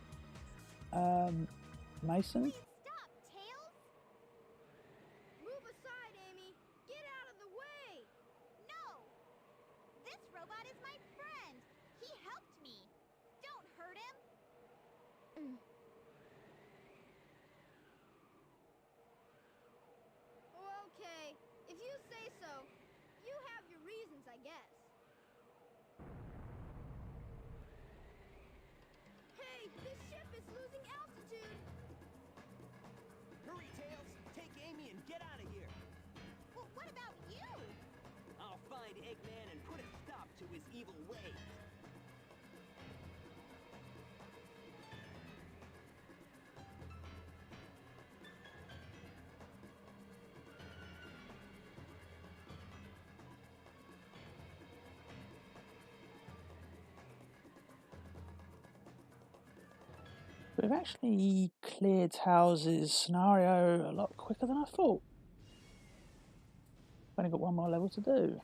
[SPEAKER 1] Mason?
[SPEAKER 4] Stop, Tails. Move aside, Amy. Get out of the way.
[SPEAKER 7] No! This robot is my friend. He helped me. Don't hurt him.
[SPEAKER 4] Okay, if you say so. You have your reasons, I guess. Hey, this ship is losing altitude.
[SPEAKER 6] Hurry, Tails! Take Amy and get out of here!
[SPEAKER 7] Well, what about you?
[SPEAKER 6] I'll find Eggman and put a stop to his evil ways.
[SPEAKER 1] We've actually cleared House's scenario a lot quicker than I thought. Only got one more level to do.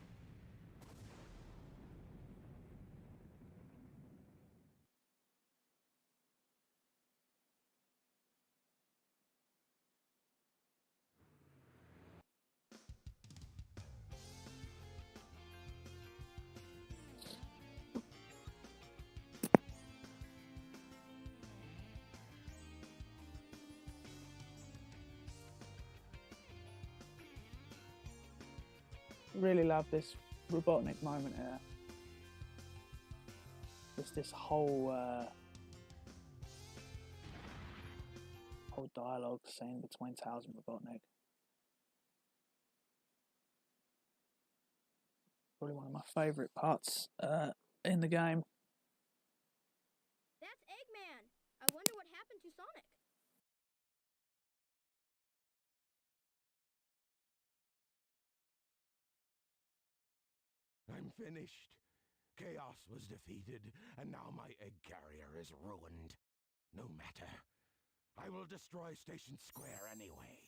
[SPEAKER 1] Really love this Robotnik moment here. Just this whole dialogue scene between Tails and Robotnik. Probably one of my favourite parts in the game.
[SPEAKER 4] That's Eggman. I wonder what happened to Sonic.
[SPEAKER 3] I'm finished. Chaos was defeated, and now my egg carrier is ruined. No matter. I will destroy Station Square anyway.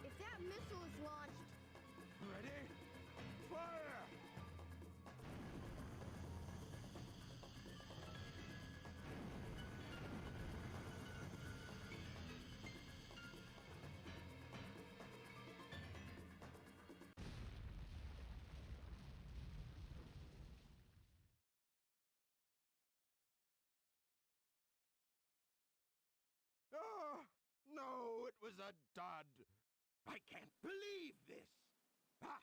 [SPEAKER 4] If that missile is launched,
[SPEAKER 3] Ready? Fire! Oh, no, it was a dud. I can't believe this. Ah,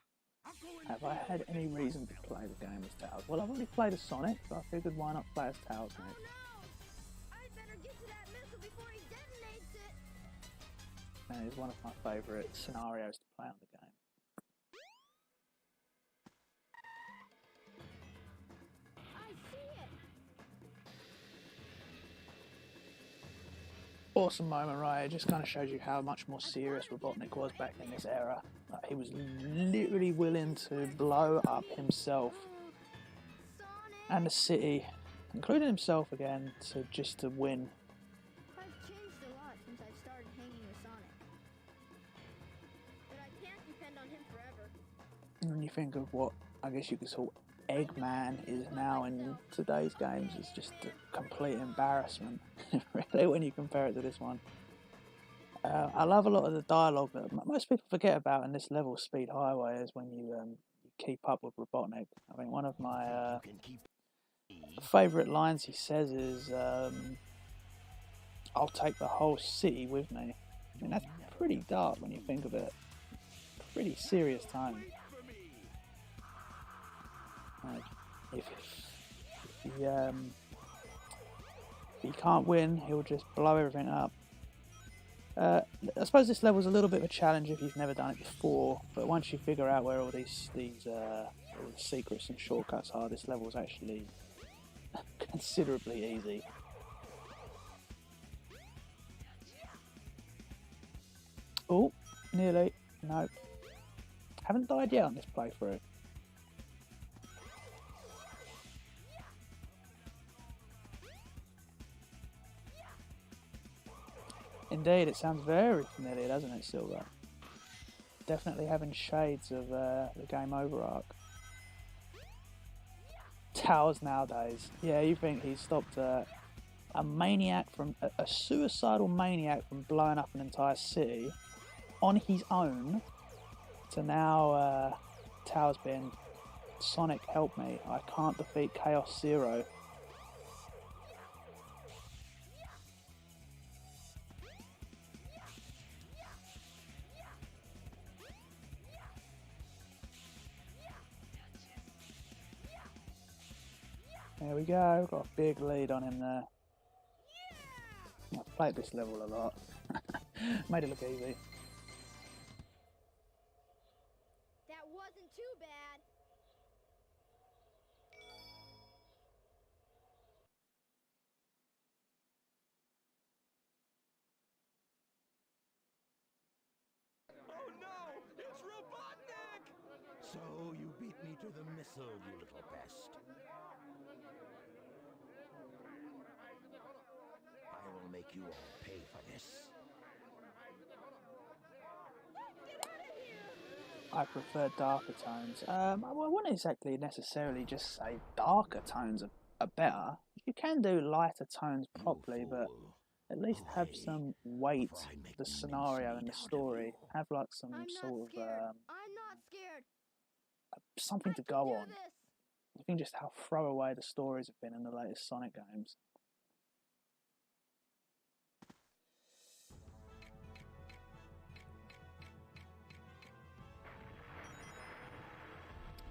[SPEAKER 1] Have I had any reason to play the game as Tails? Well, I've already played as Sonic, so I figured why not play as Tails
[SPEAKER 4] Oh
[SPEAKER 1] next.
[SPEAKER 4] no! I'd better get to that missile before he detonates it!
[SPEAKER 1] And it's one of my favourite scenarios to play on the game.
[SPEAKER 4] I see it!
[SPEAKER 1] Awesome moment, right? It just kind of shows you how much more serious Robotnik was back in this era. Like, he was literally willing to blow up himself
[SPEAKER 4] Sonic!
[SPEAKER 1] and the city, including himself again, to win.
[SPEAKER 4] I've changed a lot since I started hanging with Sonic. But I can't depend on him forever.
[SPEAKER 1] And when you think of what I guess you could call Eggman is now in today's games, it's just a complete embarrassment, really, when you compare it to this one. I love a lot of the dialogue that most people forget about in this level, Speed Highway, is when you keep up with Robotnik. I mean, one of my favourite lines he says is, "I'll take the whole city with me." I mean, that's pretty dark when you think of it. Pretty serious time. Like, if he can't win, he'll just blow everything up. I suppose this level's a little bit of a challenge if you've never done it before, but once you figure out where all these secrets and shortcuts are, this level's actually considerably easy. Oh, nearly. No. Haven't died yet on this playthrough. Indeed, it sounds very familiar, doesn't it, Silver? Definitely having shades of the Game Over arc. Towers nowadays. Yeah, you think he stopped a maniac from... a suicidal maniac from blowing up an entire city on his own, to now Towers being, Sonic, help me, I can't defeat Chaos Zero. There we go, got a big lead on him there. I've played this level a lot. Made it look easy.
[SPEAKER 4] That wasn't too bad.
[SPEAKER 2] Oh no! It's Robotnik!
[SPEAKER 3] So you beat me to the missile, you little pest. I will make you all pay for this.
[SPEAKER 1] I prefer darker tones. I wouldn't exactly necessarily just say darker tones are better. You can do lighter tones properly, but at least have some weight to the scenario and the story. Have like some
[SPEAKER 4] I'm
[SPEAKER 1] sort
[SPEAKER 4] not
[SPEAKER 1] of
[SPEAKER 4] scared. I'm not scared.
[SPEAKER 1] something to
[SPEAKER 4] I can
[SPEAKER 1] go
[SPEAKER 4] do
[SPEAKER 1] on.
[SPEAKER 4] this.
[SPEAKER 1] You think just how throwaway the stories have been in the latest Sonic games.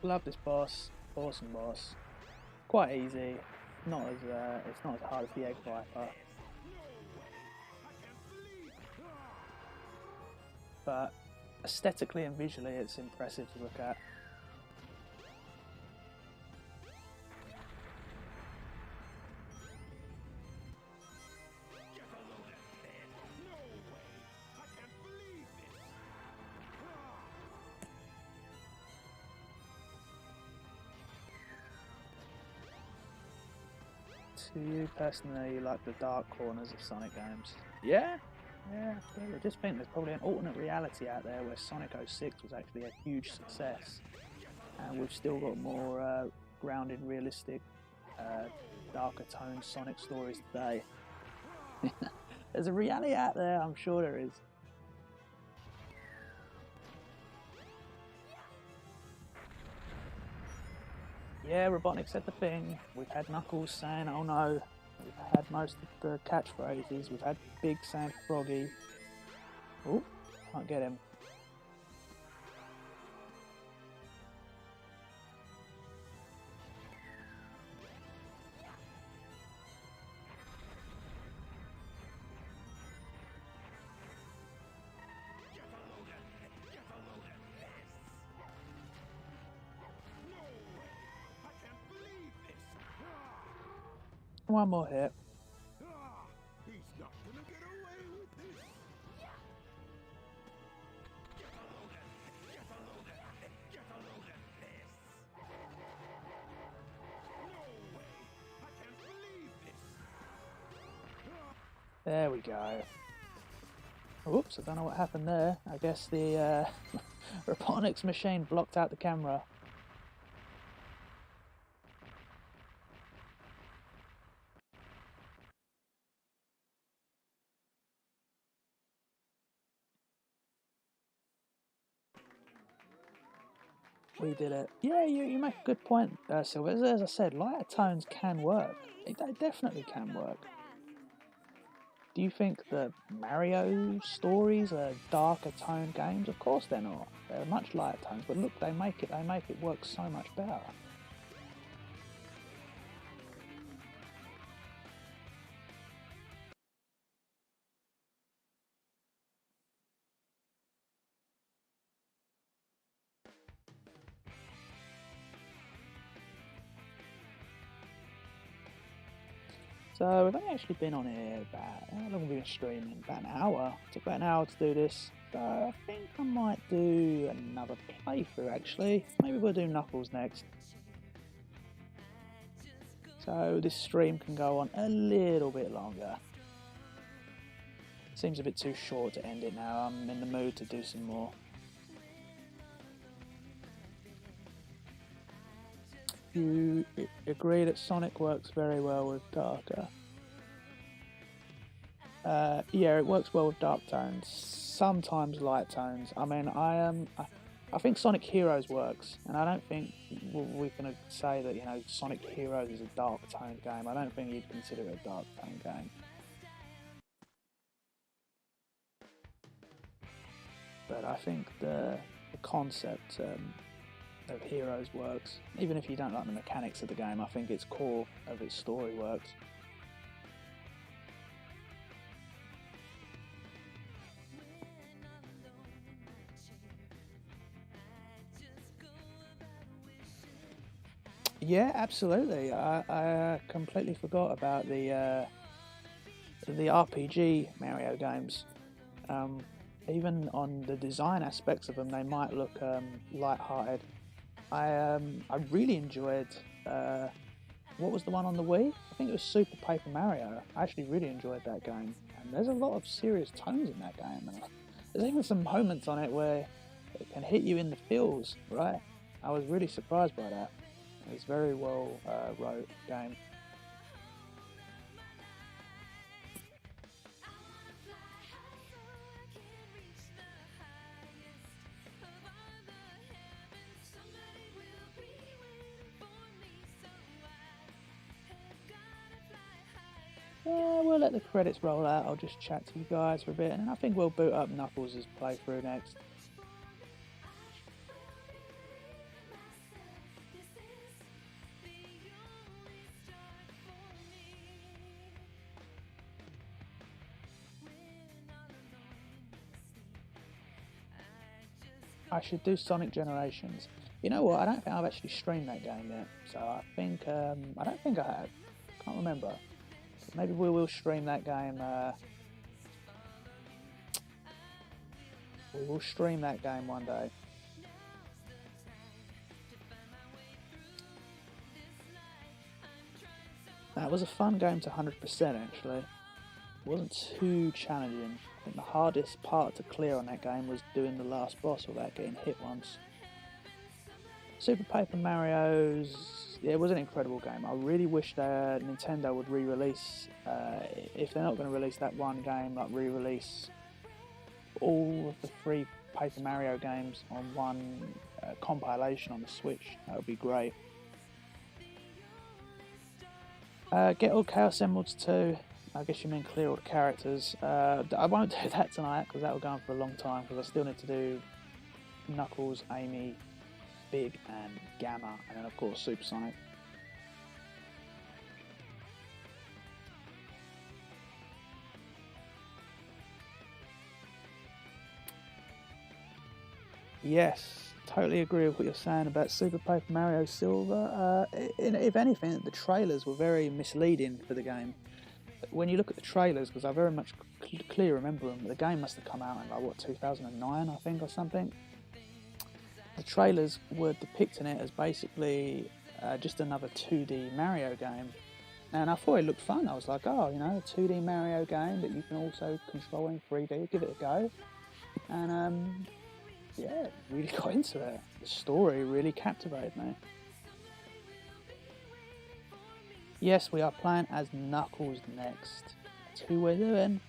[SPEAKER 1] Love this boss, awesome boss. Quite easy. Not as it's not as hard as the Egg Viper, but aesthetically and visually, it's impressive to look at. To you personally, you like the dark corners of Sonic games? Yeah, absolutely. I just think there's probably an alternate reality out there where Sonic 06 was actually a huge success, and we've still got more grounded, realistic, darker toned Sonic stories today. There's a reality out there, I'm sure there is. Yeah, Robotnik said the thing. We've had Knuckles saying, oh no. We've had most of the catchphrases. We've had Big saying Froggy. Oh, can't get him. One more hit.
[SPEAKER 3] Ah, he's not gonna get away with this. Get a load of this. Get a load of this. Get a load of this. No way. I can't believe this.
[SPEAKER 1] There we go. Oops, I don't know what happened there. I guess the robotics machine blocked out the camera. We did it. Yeah, you make a good point, Silver. As I said, lighter tones can work. They definitely can work. Do you think that Mario stories are darker tone games? Of course they're not. They're much lighter tones, but look, they make it work so much better. So we've only actually been on here about, how long have we been streaming? About an hour. It took about an hour to do this. So I think I might do another playthrough actually. Maybe we'll do Knuckles next. So this stream can go on a little bit longer. Seems a bit too short to end it now. I'm in the mood to do some more. You agree that Sonic works very well with darker? Yeah, it works well with dark tones. Sometimes light tones. I mean, I think Sonic Heroes works, and I don't think we can say that, you know, Sonic Heroes is a dark tone game. I don't think you'd consider it a dark tone game. But I think the concept of Heroes works. Even if you don't like the mechanics of the game, I think its core of its story works. Yeah, absolutely. I completely forgot about the RPG Mario games. Even on the design aspects of them, they might look light-hearted. I really enjoyed, what was the one on the Wii? I think it was Super Paper Mario. I actually really enjoyed that game. And there's a lot of serious tones in that game. And there's even some moments on it where it can hit you in the feels, right? I was really surprised by that. It's a very well wrote game. We'll let the credits roll out. I'll just chat to you guys for a bit, and then I think we'll boot up Knuckles' playthrough next. I should do Sonic Generations. You know what? I don't think I've actually streamed that game yet, so I think I don't think I have. Can't remember. Maybe we will stream that game. We will stream that game one day. That was a fun game to 100% actually. It wasn't too challenging. I think the hardest part to clear on that game was doing the last boss without getting hit once. Super Paper Mario's, yeah, it was an incredible game. I really wish that Nintendo would re-release, if they're not going to release that one game, like re-release all of the 3 Paper Mario games on one compilation on the Switch. That would be great. Get all Chaos Emeralds too. I guess you mean clear all the characters. I won't do that tonight because that will go on for a long time, because I still need to do Knuckles, Amy, Big and Gamma, and then of course Super Sonic. Yes, totally agree with what you're saying about Super Paper Mario Silver. If anything, the trailers were very misleading for the game. When you look at the trailers, because I very much clearly remember them, the game must have come out in like what 2009, I think, or something. The trailers were depicting it as basically just another 2D Mario game. And I thought it looked fun. I was like, oh, you know, a 2D Mario game that you can also control in 3D. Give it a go. And yeah, really got into it. The story really captivated me. Yes, we are playing as Knuckles next. That's who we're doing.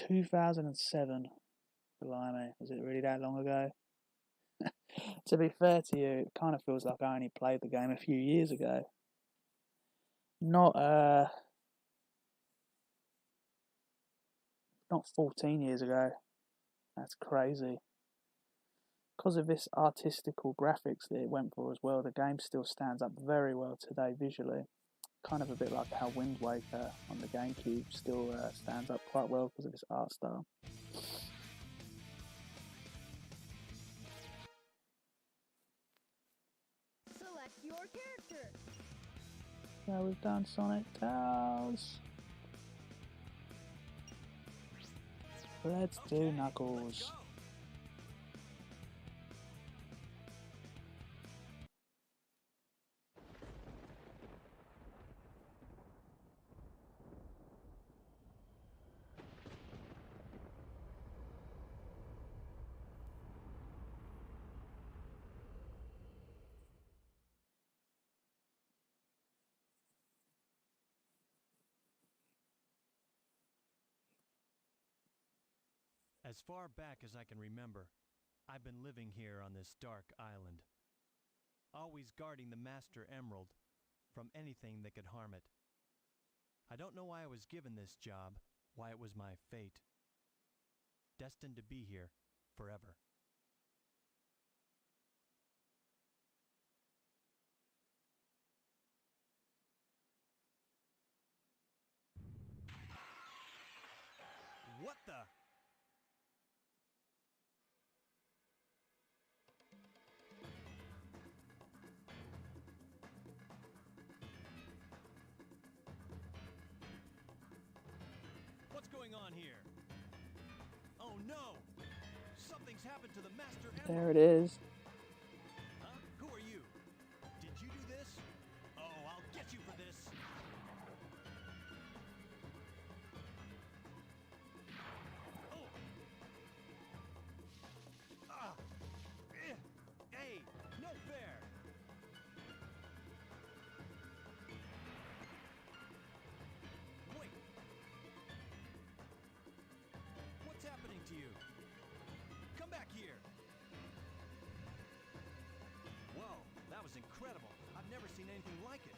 [SPEAKER 1] "2007, blimey, was it really that long ago?" To be fair to you, it kind of feels like I only played the game a few years ago. Not 14 years ago. That's crazy. Because of this artistical graphics that it went for as well, the game still stands up very well today visually. Kind of a bit like how Wind Waker on the GameCube still stands up quite well because of its art style.
[SPEAKER 4] Select your character.
[SPEAKER 1] So we've done Sonic Tails. Let's do Knuckles.
[SPEAKER 2] As far back as I can remember, I've been living here on this dark island, always guarding the Master Emerald from anything that could harm it. I don't know why I was given this job, why it was my fate. Destined to be here forever. What the? What's going on here? Oh no! Something's happened to the Master Emerald!
[SPEAKER 1] There it is.
[SPEAKER 2] Huh? Who are you? Did you do this? Oh, I'll get you for this! Oh! Ah! Hey! No fair! Wait! What's happening to you? Come back here! Whoa, that was incredible. I've never seen anything like it.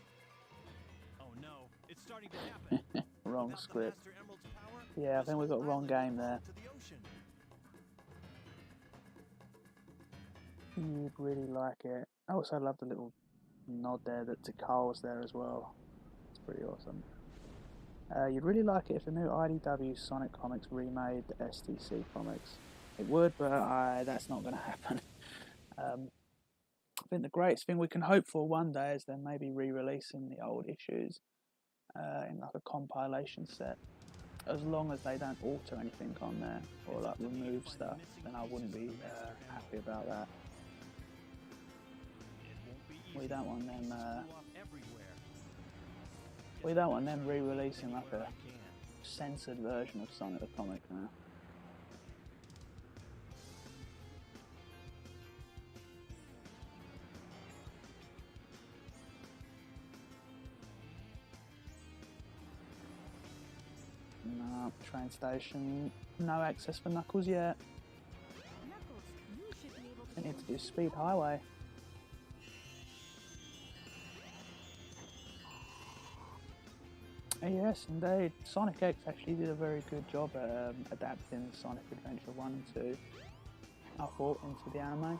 [SPEAKER 2] Oh no, it's starting to happen.
[SPEAKER 1] Wrong
[SPEAKER 2] Without the
[SPEAKER 1] script.
[SPEAKER 2] Master Emerald's power,
[SPEAKER 1] Yeah, I
[SPEAKER 2] this
[SPEAKER 1] think we've got
[SPEAKER 2] whole
[SPEAKER 1] wrong
[SPEAKER 2] island
[SPEAKER 1] game
[SPEAKER 2] will fall
[SPEAKER 1] there.
[SPEAKER 2] into the ocean.
[SPEAKER 1] You'd really like it. I also love the little nod there that to Carl's there as well. It's pretty awesome. You'd really like it if the new IDW Sonic comics remade the STC comics. It would, but that's not going to happen. I think the greatest thing we can hope for one day is them maybe re-releasing the old issues in like a compilation set. As long as they don't alter anything on there or like remove stuff, then I wouldn't be happy about that. We don't want them. We don't want them re-releasing like a censored version of Sonic the Comic now. No, train station. No access for Knuckles yet. need to do Speed Highway. Yes, indeed. Sonic X actually did a very good job at adapting Sonic Adventure 1 and 2, I thought, into the anime.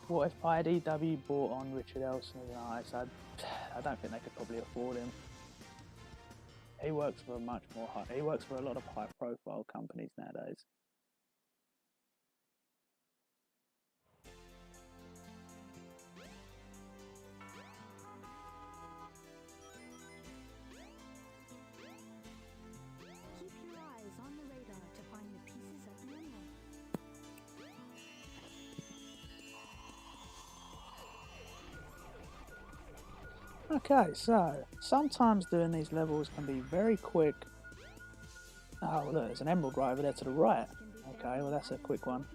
[SPEAKER 1] What if IDW bought on Richard Elson as an artist? I don't think they could probably afford him. He works for a much more he works for a lot of high-profile companies nowadays.
[SPEAKER 4] Keep your eyes on the radar to find the pieces of the emerald.
[SPEAKER 1] Okay, so sometimes doing these levels can be very quick. Oh, look, there's an emerald right over there to the right. Okay, well, that's a quick one.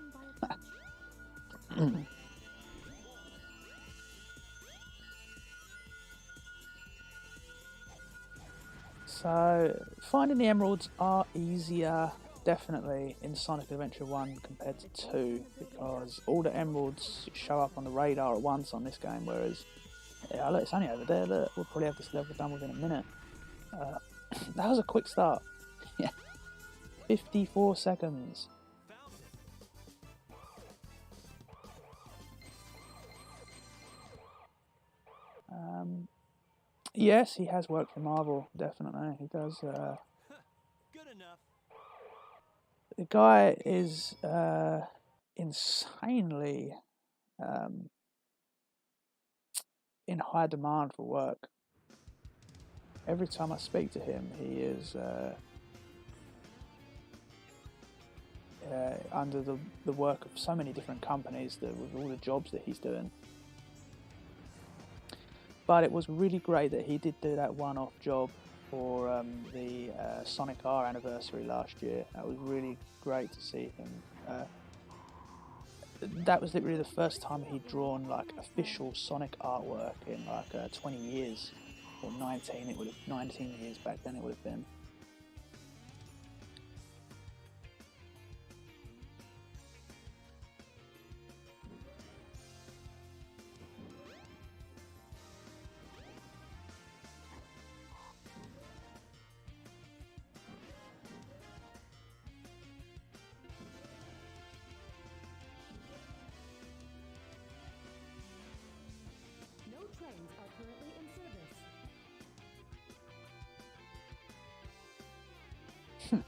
[SPEAKER 1] So, finding the emeralds are easier, definitely, in Sonic Adventure 1 compared to 2, because all the emeralds show up on the radar at once on this game, whereas, yeah, look, it's only over there. Look, we'll probably have this level done within a minute. That was a quick start. Yeah, 54 seconds. Yes, he has worked for Marvel, definitely. He does.
[SPEAKER 2] Good enough.
[SPEAKER 1] The guy is insanely in high demand for work. Every time I speak to him, he is under the work of so many different companies with all the jobs that he's doing. But it was really great that he did do that one-off job for the Sonic R anniversary last year. That was really great to see him. That was literally the first time he'd drawn like official Sonic artwork in like 20 years, or 19. It would have 19 years back then. It would have been.
[SPEAKER 4] Trains are currently in service.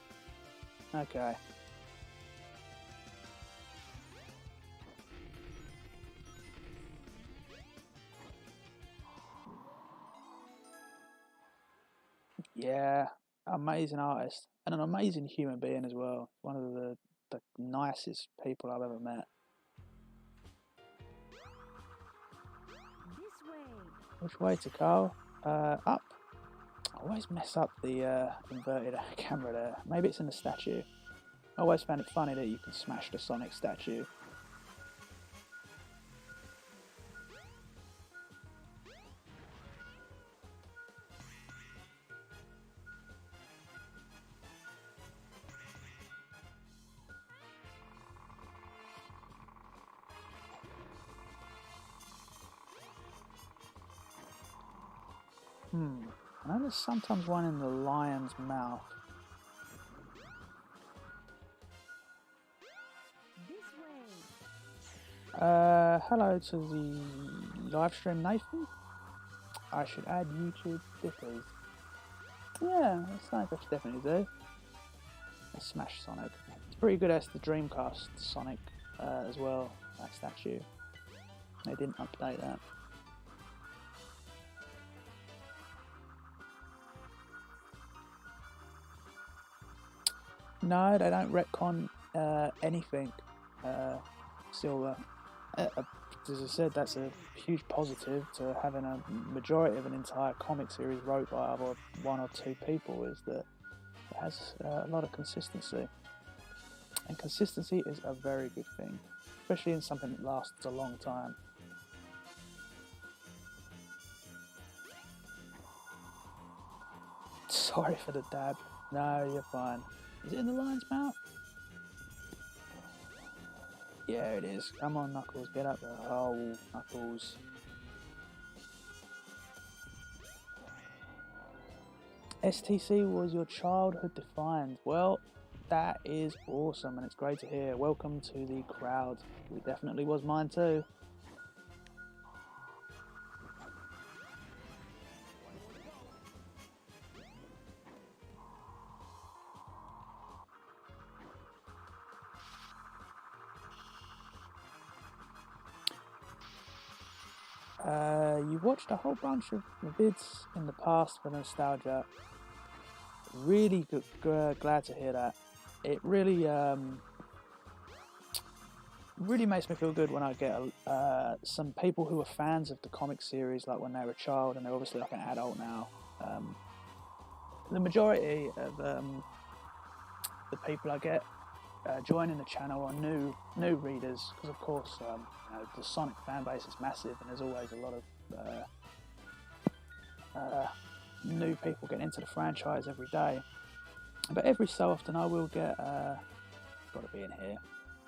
[SPEAKER 1] Okay. Yeah, amazing artist and an amazing human being as well. One of the nicest people I've ever met.
[SPEAKER 4] This way.
[SPEAKER 1] Which way to go? Up. I always mess up the inverted camera there. Maybe it's in the statue. I always found it funny that you can smash the Sonic statue. I know there's sometimes one in the lion's mouth.
[SPEAKER 4] This way.
[SPEAKER 1] Hello to the livestream, Nathan. I should add YouTube stickers. Yeah, that's something I should definitely do. Let's smash Sonic. It's pretty good as the Dreamcast Sonic as well, that statue. They didn't update that. No, they don't retcon anything, Silver. As I said, that's a huge positive to having a majority of an entire comic series wrote by either one or two people, is that it has a lot of consistency. And consistency is a very good thing, especially in something that lasts a long time. Sorry for the dab. No, you're fine. Is it in the lion's mouth? Yeah, it is. Come on, Knuckles, get up the hole, Knuckles. STC was your childhood defined. Well, that is awesome, and it's great to hear. Welcome to the crowd. It definitely was mine too. You've watched a whole bunch of vids in the past for nostalgia. Really good, glad to hear that. It really really makes me feel good when I get some people who are fans of the comic series, like when they were a child, and they're obviously like an adult now. The majority of the people I get joining the channel are new readers, because of course you know, the Sonic fan base is massive, and there's always a lot of new people getting into the franchise every day. But every so often I will get got to be in here.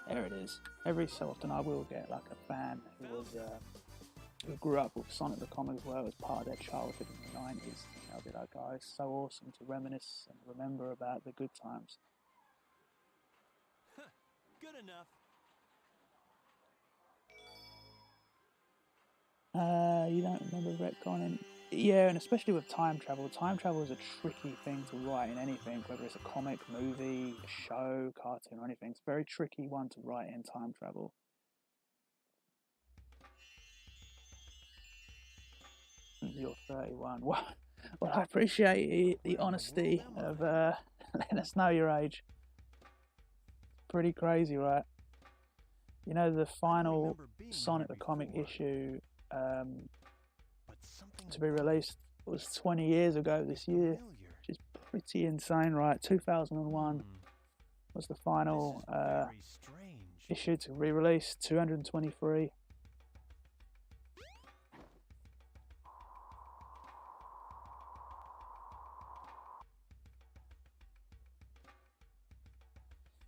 [SPEAKER 1] There it is. Every so often I will get like a fan who was who grew up with Sonic the Comic as well as part of their childhood in the 90s. I'll be like, guys, so awesome to reminisce and remember about the good times.
[SPEAKER 2] Good enough.
[SPEAKER 1] You don't remember retconning? Yeah, and especially with time travel. Time travel is a tricky thing to write in anything, whether it's a comic, movie, a show, cartoon, or anything. It's a very tricky one to write in time travel. You're 31. Well, I appreciate the honesty of letting us know your age. Pretty crazy, right? You know, the final Sonic the Comic issue to be released was 20 years ago this year, which is pretty insane, right? 2001 was the final issue to re-release, 223.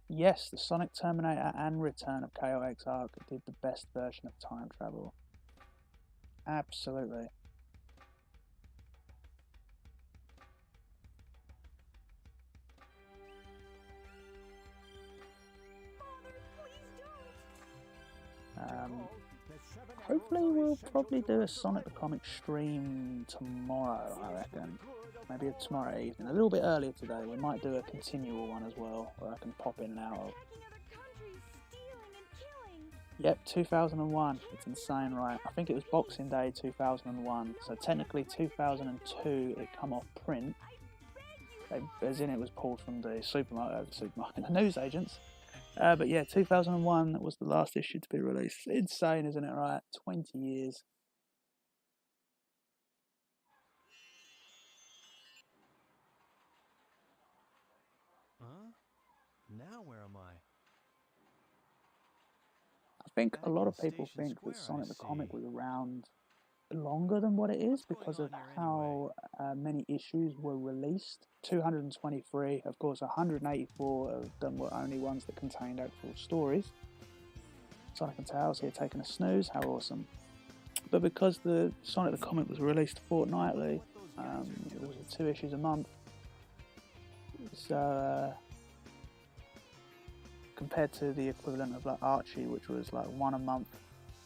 [SPEAKER 1] Yes, the Sonic Terminator and Return of KOX arc did the best version of time travel. Absolutely. Hopefully we'll probably do a Sonic the Comic stream tomorrow, I reckon. Maybe tomorrow evening, a little bit earlier today. We might do a continual one as well, where I can pop in and out of. Yep, 2001. It's insane, right? I think it was Boxing Day 2001. So technically 2002 it come off print. As in it was pulled from the supermarket, the newsagents. But yeah, 2001 was the last issue to be released. Insane, isn't it, right? 20 years.
[SPEAKER 2] Huh? Now where am I?
[SPEAKER 1] I think a lot of people think that Sonic the Comic was around longer than what it is because of how many issues were released. 223, of course 184 of them were only ones that contained actual stories. Sonic and Tails here taking a snooze, how awesome. But because the Sonic the Comic was released fortnightly, it was 2 issues a month, so compared to the equivalent of like Archie, which was like 1 a month,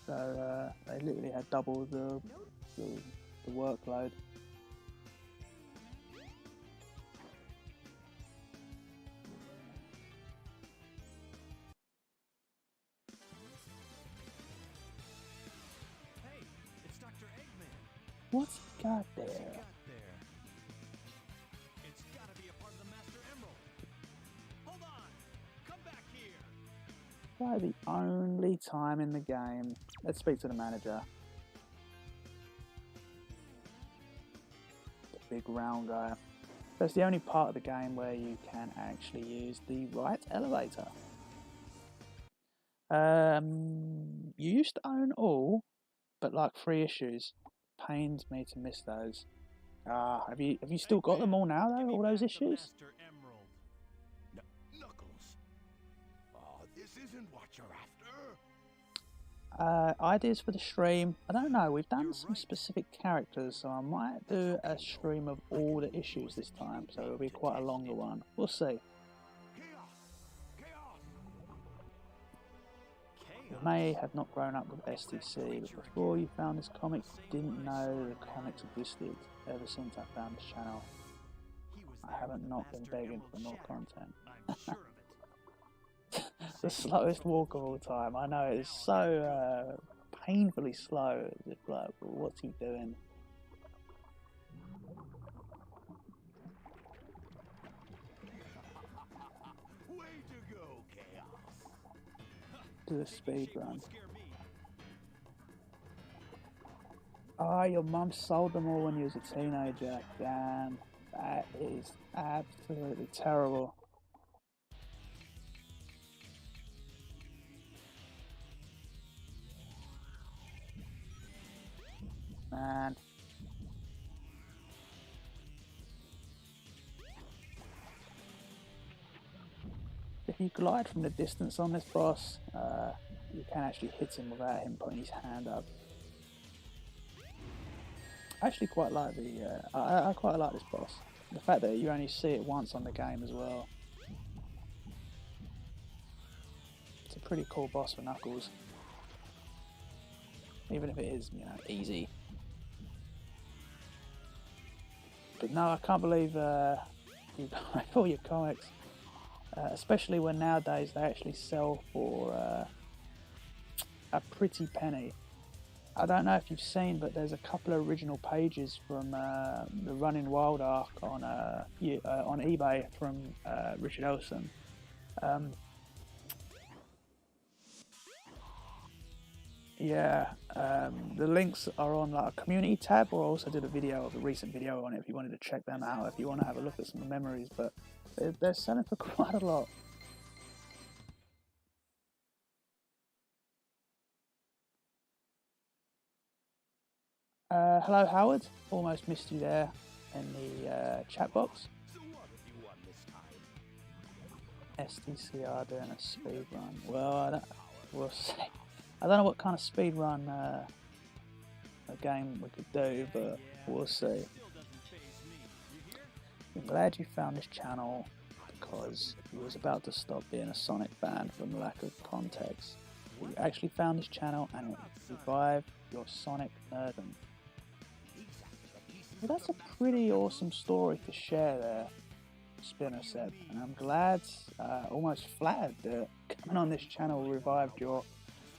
[SPEAKER 1] so they literally had double the workload.
[SPEAKER 2] Hey, it's Dr. Eggman.
[SPEAKER 1] What's he got there?
[SPEAKER 2] It's gotta be a part of the Master Emerald. Hold on! Come back here!
[SPEAKER 1] By the only time in the game. Let's speak to the manager. The big round guy. That's the only part of the game where you can actually use the right elevator. You used to own all, but like 3 issues. Pains me to miss those. Have you still got them all now though? All those issues? ideas for the stream. I don't know, we've done some specific characters, so I might do a stream of all the issues this time, so it'll be quite a longer one. We'll see. You may have not grown up with STC, but before you found this comic, you didn't know the comics existed. Ever since I found this channel, I haven't not been begging for more content. The slowest walk of all time. I know, it's so painfully slow. It's like, what's he doing?
[SPEAKER 3] Way to go, Chaos.
[SPEAKER 1] Do a speed run. Oh, your mum sold them all when you was a teenager. Damn, that is absolutely terrible. Man. If you glide from the distance on this boss, you can actually hit him without him putting his hand up. I actually quite like the. I quite like this boss. The fact that you only see it once on the game as well. It's a pretty cool boss for Knuckles, even if it is, you know, easy. But no, I can't believe you buy all your comics, especially when nowadays they actually sell for a pretty penny. I don't know if you've seen, but there's a couple of original pages from the Running Wild arc on eBay from Richard Elson. The links are on like a community tab, or I also did a recent video on it if you wanted to check them out, if you want to have a look at some memories, but they're selling for quite a lot. Hello Howard, almost missed you there in the chat box.
[SPEAKER 3] So what have you won this time?
[SPEAKER 1] STCR doing a speed run. Well, we'll see. I don't know what kind of speed run a game we could do, but we'll see. I'm glad you found this channel because you was about to stop being a Sonic fan from lack of context. You actually found this channel and it revived your Sonic nerdom. Well, that's a pretty awesome story to share there, Spinner said, and I'm glad, almost flattered that coming on this channel revived your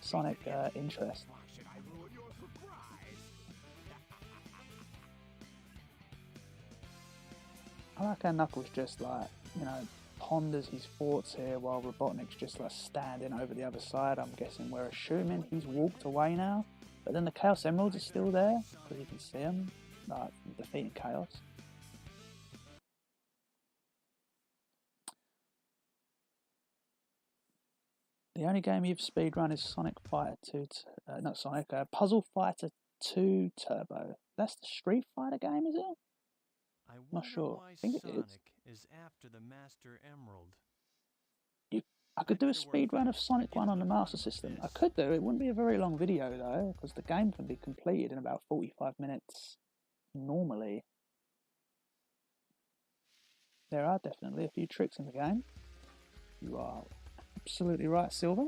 [SPEAKER 1] Sonic interest.
[SPEAKER 3] Should I ruin your surprise?
[SPEAKER 1] I like how Knuckles just like, you know, ponders his thoughts here while Robotnik's just like standing over the other side. I'm guessing we're assuming he's walked away now, but then the Chaos Emeralds are still there because you can see them like defeating Chaos. The only game you've speedrun is Sonic Fighter 2, Puzzle Fighter 2 Turbo. That's the Street Fighter game, is it? Not sure. I think it
[SPEAKER 2] is after the Master Emerald.
[SPEAKER 1] I could do a speedrun of Sonic 1 on the Master System. I could do. It wouldn't be a very long video though, because the game can be completed in about 45 minutes normally. There are definitely a few tricks in the game. You are absolutely right, Silver.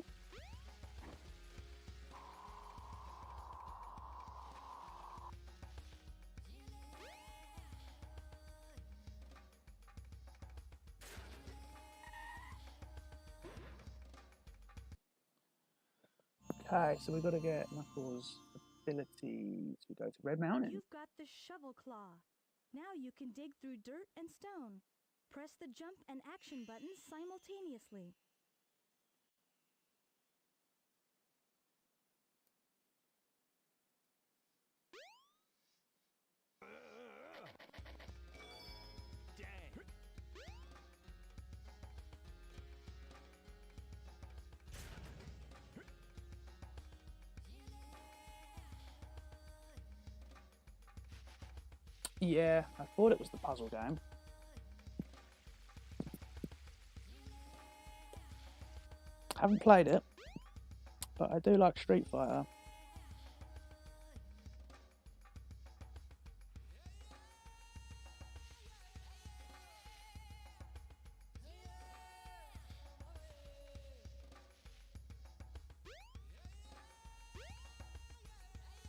[SPEAKER 1] Okay, so we've got to get Knuckles' ability to go to Red Mountain.
[SPEAKER 8] You've got the shovel claw. Now you can dig through dirt and stone. Press the jump and action buttons simultaneously.
[SPEAKER 1] Yeah, I thought it was the puzzle game. Haven't played it, but I do like Street Fighter.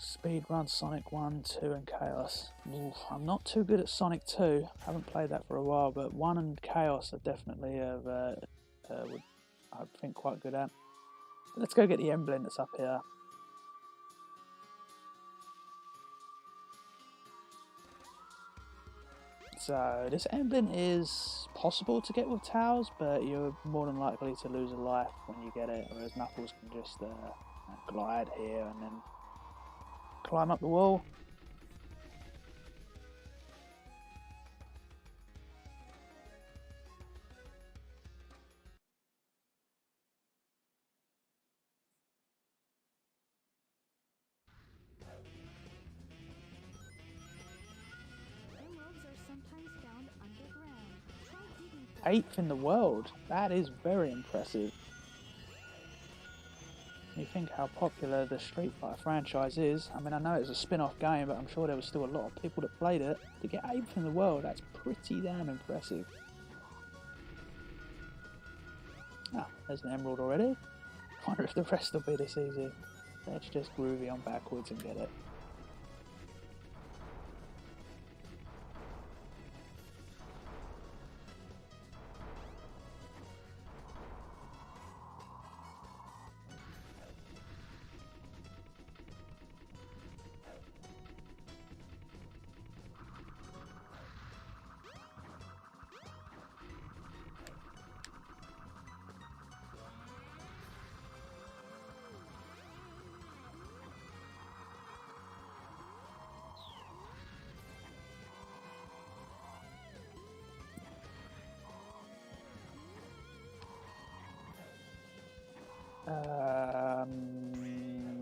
[SPEAKER 1] Speedrun Sonic 1, 2 and Chaos. Oof, I'm not too good at Sonic 2, haven't played that for a while, but 1 and Chaos I definitely would, I think, quite good at. Let's go get the emblem that's up here. So this emblem is possible to get with towels, but you're more than likely to lose a life when you get it, whereas Knuckles can just glide here and then climb up the wall.
[SPEAKER 8] Emeralds are sometimes found underground. Try digging for
[SPEAKER 1] 8th in the world. That is very impressive. You think how popular the Street Fighter franchise is. I mean, I know it's a spin-off game, but I'm sure there was still a lot of people that played it. To get 8th in the world, that's pretty damn impressive. Ah, there's an emerald already. I wonder if the rest will be this easy. Let's just groovy on backwards and get it.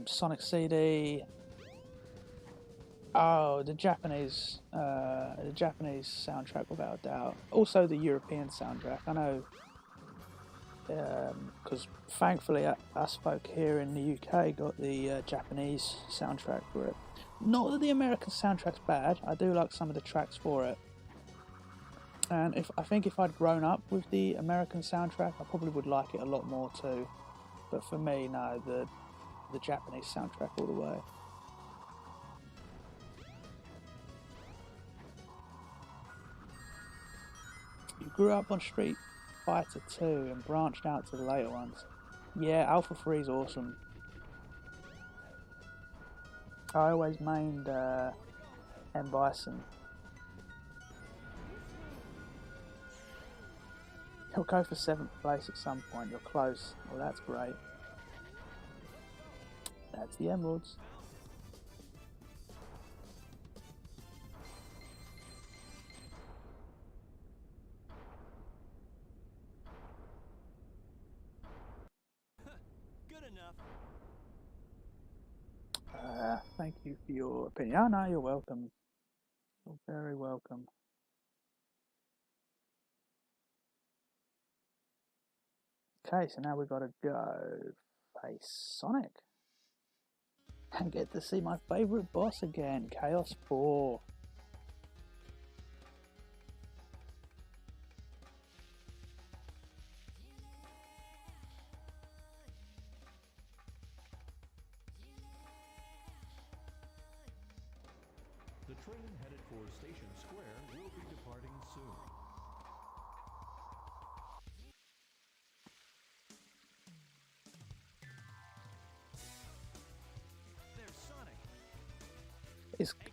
[SPEAKER 1] Sonic CD. Oh, the Japanese soundtrack without a doubt. Also the European soundtrack. I know, because thankfully us folk here in the UK got the Japanese soundtrack for it. Not that the American soundtrack's bad. I do like some of the tracks for it. And I think if I'd grown up with the American soundtrack, I probably would like it a lot more too. But for me, no, the Japanese soundtrack all the way. You grew up on Street Fighter 2 and branched out to the later ones. Yeah, Alpha 3 is awesome. I always mained M. Bison. He'll go for 7th place at some point. You're close. Well, that's great. That's the emeralds.
[SPEAKER 6] Good enough.
[SPEAKER 1] Thank you for your opinion. Oh, no, you're welcome. You're very welcome. Okay, so now we've got to go face Sonic. And get to see my favourite boss again, Chaos 4.
[SPEAKER 5] The train headed for Station Square will be departing soon.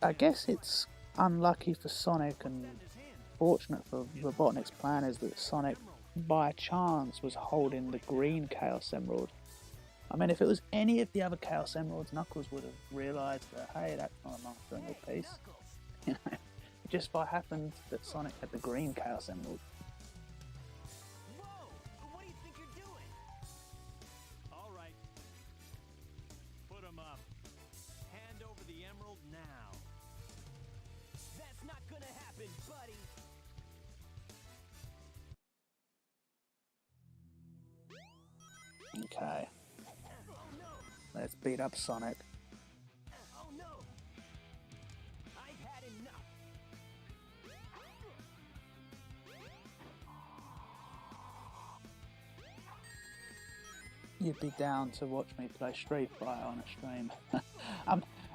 [SPEAKER 1] I guess it's unlucky for Sonic and fortunate for Robotnik's plan is that Sonic, by chance, was holding the green Chaos Emerald. I mean, if it was any of the other Chaos Emeralds, Knuckles would have realised that, hey, that's not a Master Emerald piece. You know, it just by happened that Sonic had the green Chaos Emerald.
[SPEAKER 6] Whoa! What do you think you're doing? All right. Put 'em up. Hand over the emerald now. That's not gonna happen, buddy.
[SPEAKER 1] Okay.
[SPEAKER 6] Oh no!
[SPEAKER 1] Let's beat up Sonic.
[SPEAKER 6] Oh no! I've had enough.
[SPEAKER 1] You'd be down to watch me play Street Fighter on a stream.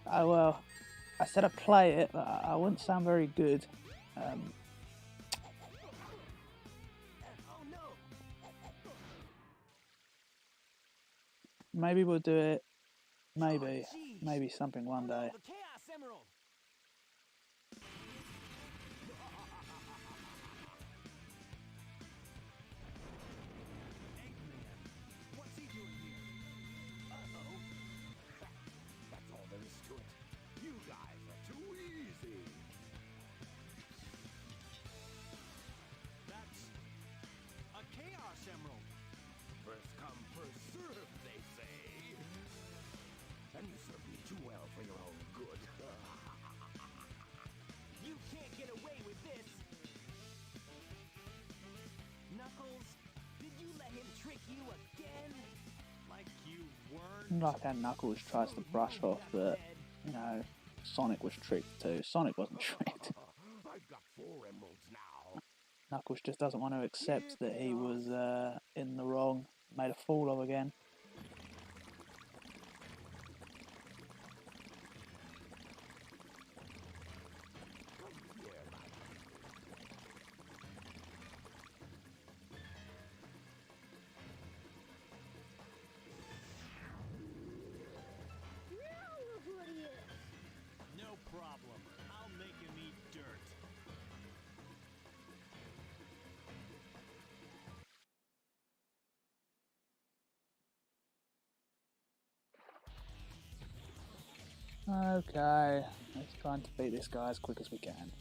[SPEAKER 1] I said I'd play it, but I wouldn't sound very good.
[SPEAKER 6] Oh no!
[SPEAKER 1] Maybe we'll do it. Maybe.
[SPEAKER 6] Oh, jeez.
[SPEAKER 1] Maybe something one day.
[SPEAKER 6] The Chaos Emerald. Eggman, what's he doing here? Uh-oh.
[SPEAKER 3] That's all there is to it. You guys are too easy.
[SPEAKER 2] That's a Chaos Emerald.
[SPEAKER 3] First come, first serve, they say. And you serve me too well for your own good.
[SPEAKER 6] You can't get away with this. Knuckles, did you let him trick you again?
[SPEAKER 2] Like you weren't.
[SPEAKER 1] Like how Knuckles tries to brush off that, you know, Sonic was tricked too. Sonic wasn't tricked.
[SPEAKER 3] I've got 4 emeralds now.
[SPEAKER 1] Knuckles just doesn't want to accept that he was in the wrong, made a fool of again.
[SPEAKER 4] Now look what he is.
[SPEAKER 2] No problem. I'll make him eat dirt.
[SPEAKER 1] Okay, let's try and beat this guy as quick as we can.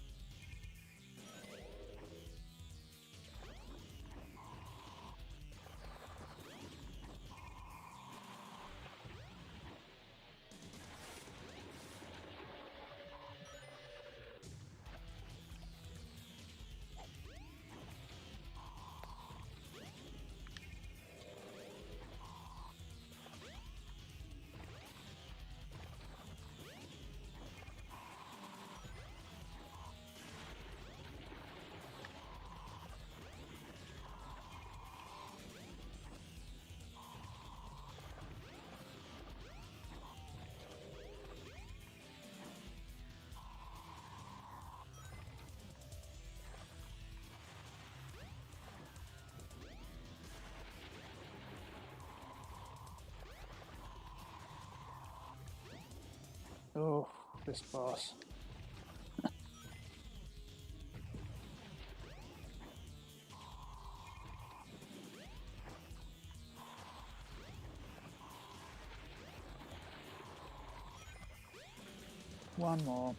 [SPEAKER 1] Oh, this boss. One more.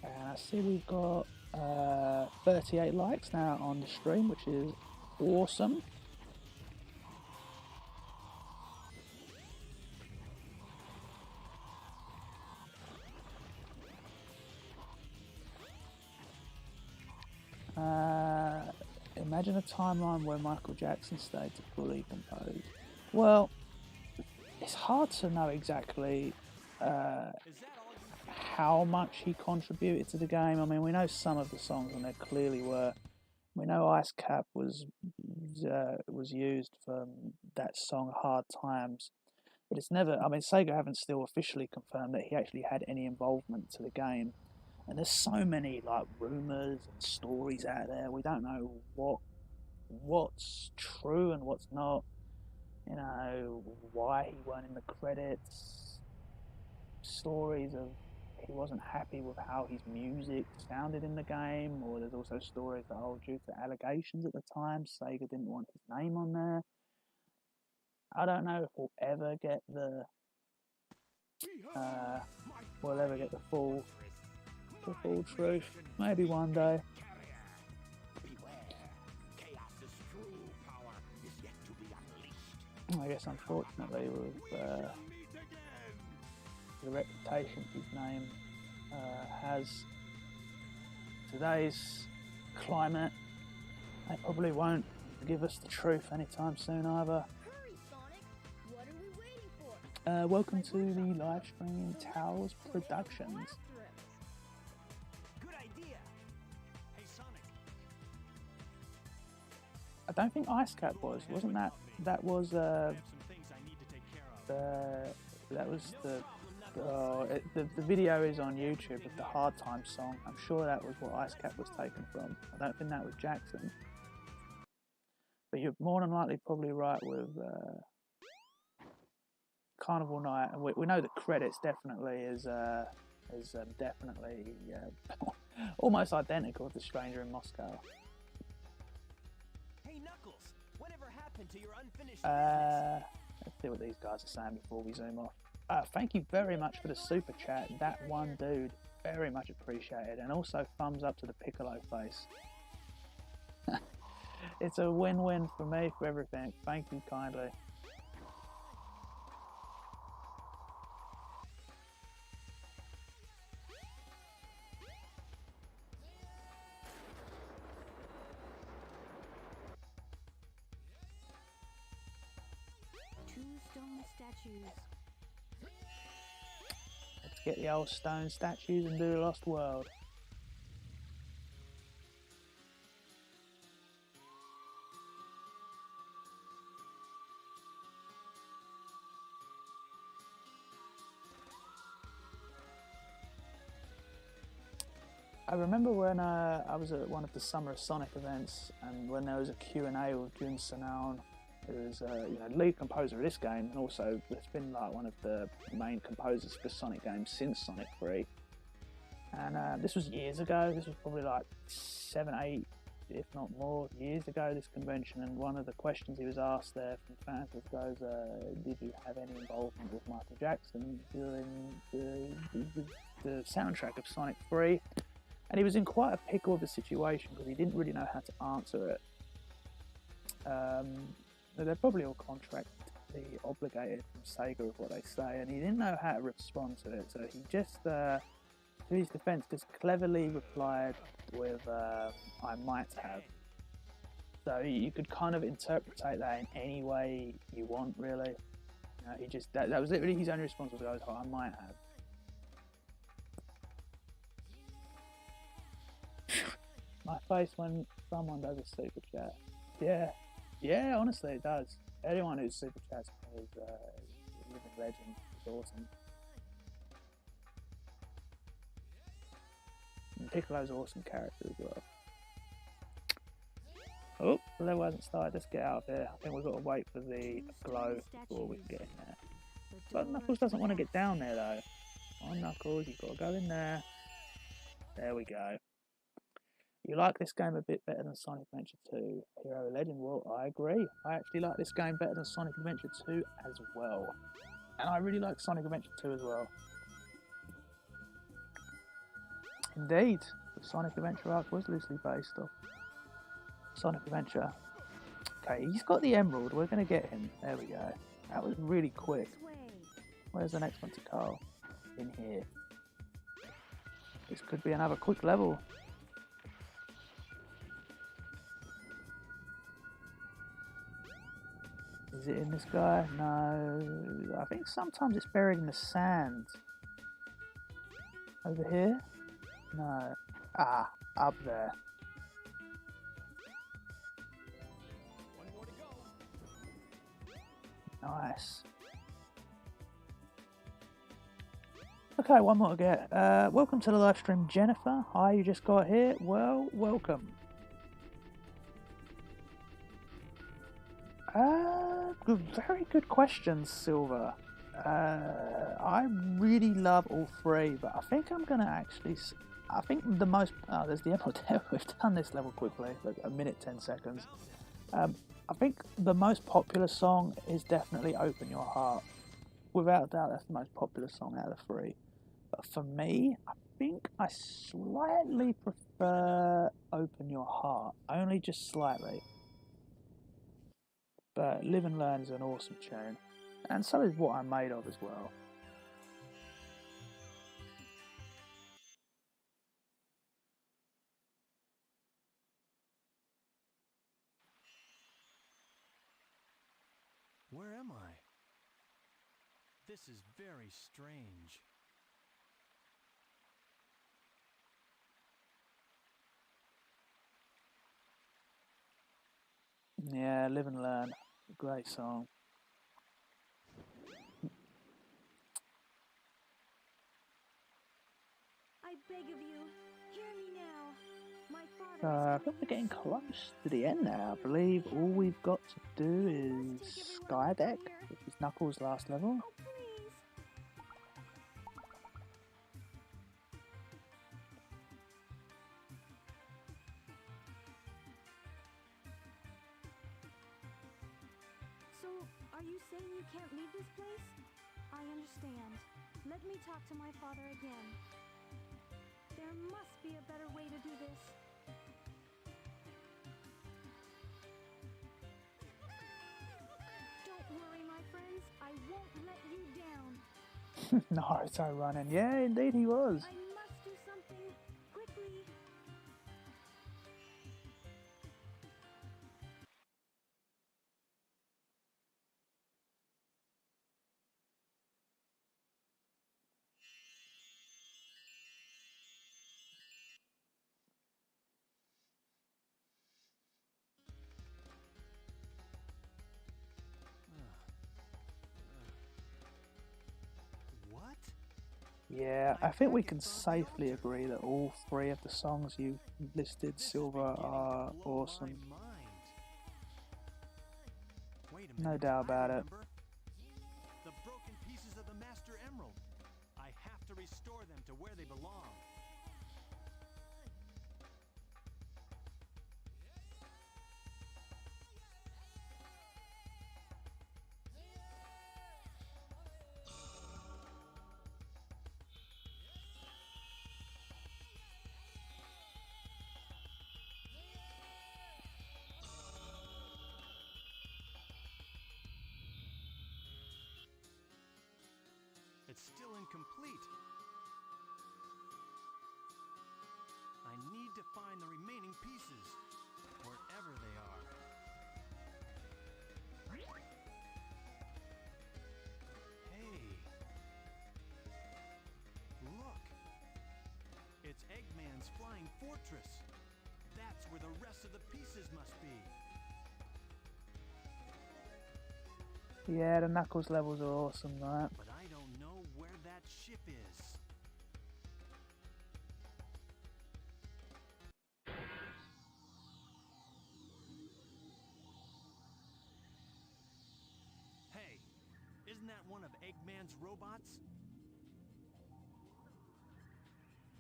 [SPEAKER 1] And I see we've got 38 likes now on the stream, which is awesome. Imagine a timeline where Michael Jackson stayed to fully compose. Well, it's hard to know exactly how much he contributed to the game. I mean, we know some of the songs, and there clearly were. We know Ice Cap was used for that song "Hard Times," but it's never. I mean, Sega haven't still officially confirmed that he actually had any involvement to the game. And there's so many like rumors and stories out there. We don't know what's true and what's not. You know, why he weren't in the credits. Stories of he wasn't happy with how his music sounded in the game, or there's also stories that due to allegations at the time, Sega didn't want his name on there. I don't know if we'll ever get the full truth. Maybe one day. I guess unfortunately with the reputation his name has today's climate, they probably won't give us the truth anytime soon either.
[SPEAKER 4] Hurry, Sonic! What are we waiting for?
[SPEAKER 1] Welcome to the live stream Towers Productions.
[SPEAKER 6] Good idea. Hey, Sonic.
[SPEAKER 1] I don't think Icecap wasn't that? That was
[SPEAKER 2] I have some things I need to take care of.
[SPEAKER 1] that was the video is on YouTube with the Hard Time song. I'm sure that was what Icecap was taken from. I don't think that was Jackson. But you're more than likely probably right with Carnival Night, and we know the credits definitely is definitely almost identical to Stranger in Moscow.
[SPEAKER 6] Hey, Knuckles. Whatever happened to your unfinished
[SPEAKER 1] Let's see what these guys are saying before we zoom off. Thank you very much for the super chat, that one dude. Very much appreciated, and also thumbs up to the Piccolo face. It's a win-win for me for everything. Thank you kindly.
[SPEAKER 8] Two stone statues.
[SPEAKER 1] Let's get the old stone statues and do the Lost World. I remember when I was at one of the Summer of Sonic events, and when there was a Q&A with Jun Sanaun, who is lead composer of this game, and also has been like one of the main composers for Sonic games since Sonic 3. And this was years ago. This was probably like 7, 8, if not more, years ago, this convention. And one of the questions he was asked there from fans was, did you have any involvement with Michael Jackson during the soundtrack of Sonic 3? And he was in quite a pickle of a situation because he didn't really know how to answer it. They're probably all contractually obligated from Sega of what they say, and he didn't know how to respond to it. So he just, to his defense, just cleverly replied with, I might have. So you could kind of interpret that in any way you want, really. He just, that was literally his only response was, oh, I might have. My face when someone does a super chat. Yeah, honestly it does. Anyone who's super chats is a living legend. It's awesome. And Piccolo's an awesome character as well. Oh, the level hasn't started. Let's get out of here. I think we've got to wait for the glow before we can get in there. But Knuckles doesn't want to get down there though. Come on, Knuckles, you've got to go in there. There we go. You like this game a bit better than Sonic Adventure 2 Hero Legend? Well, I agree. I actually like this game better than Sonic Adventure 2 as well. And I really like Sonic Adventure 2 as well. Indeed, the Sonic Adventure arc was loosely based off Sonic Adventure. Okay, he's got the emerald. We're going to get him. There we go. That was really quick. Where's the next one to go? In here. This could be another quick level. Is it in this guy? No. I think sometimes it's buried in the sand. Over here? No. Ah, up there.
[SPEAKER 6] One more to go.
[SPEAKER 1] Nice. Okay, one more to get. Welcome to the live stream, Jennifer. Hi, you just got here. Well, welcome. Very good questions, Silver. I really love all three, but I think I'm gonna actually. I think the most. Oh, there's the Emerald there. We've done this level quickly, like a minute 10 seconds. I think the most popular song is definitely "Open Your Heart." Without a doubt, that's the most popular song out of the three. But for me, I think I slightly prefer "Open Your Heart," only just slightly. But Live and Learn is an awesome tune, and so is What I'm Made Of as well.
[SPEAKER 2] This is very strange.
[SPEAKER 1] Yeah, Live and Learn. Great song.
[SPEAKER 8] I beg of you, hear me now. My father
[SPEAKER 1] I think we're getting close to the end now. I believe all we've got to do is Skydeck, which is Knuckles' last level.
[SPEAKER 8] Oh, please. So, are you saying you can't leave this place? I understand. Let me talk to my father again. There must be a better way to do this. Don't worry, my friends. I won't let you down.
[SPEAKER 1] Naruto running. Yeah, indeed he was.
[SPEAKER 8] I must do something quickly.
[SPEAKER 2] What?
[SPEAKER 1] Yeah, I think we can safely agree that all three of the songs you listed, Silver, are awesome.
[SPEAKER 2] Wait a minute.
[SPEAKER 1] No doubt about it.
[SPEAKER 2] remember. The broken pieces of the Master Emerald. I have to restore them to where they belong. It's still incomplete. I need to find the remaining pieces, wherever they are. Hey! Look! It's Eggman's flying fortress. That's where the rest of the pieces must be.
[SPEAKER 1] Yeah, the Knuckles levels are awesome, right?
[SPEAKER 2] But I don't know where that ship is. Hey, isn't that one of Eggman's robots?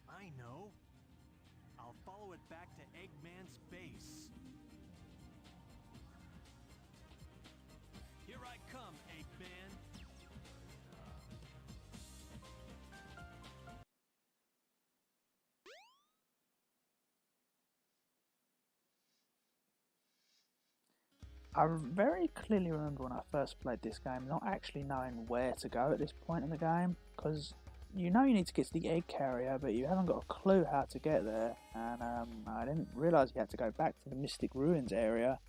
[SPEAKER 2] I know. I'll follow it back to Eggman's base. Here I come, Eggman.
[SPEAKER 1] I very clearly remember when I first played this game not actually knowing where to go at this point in the game, because you know you need to get to the egg carrier, but you haven't got a clue how to get there, and I didn't realise you had to go back to the Mystic Ruins area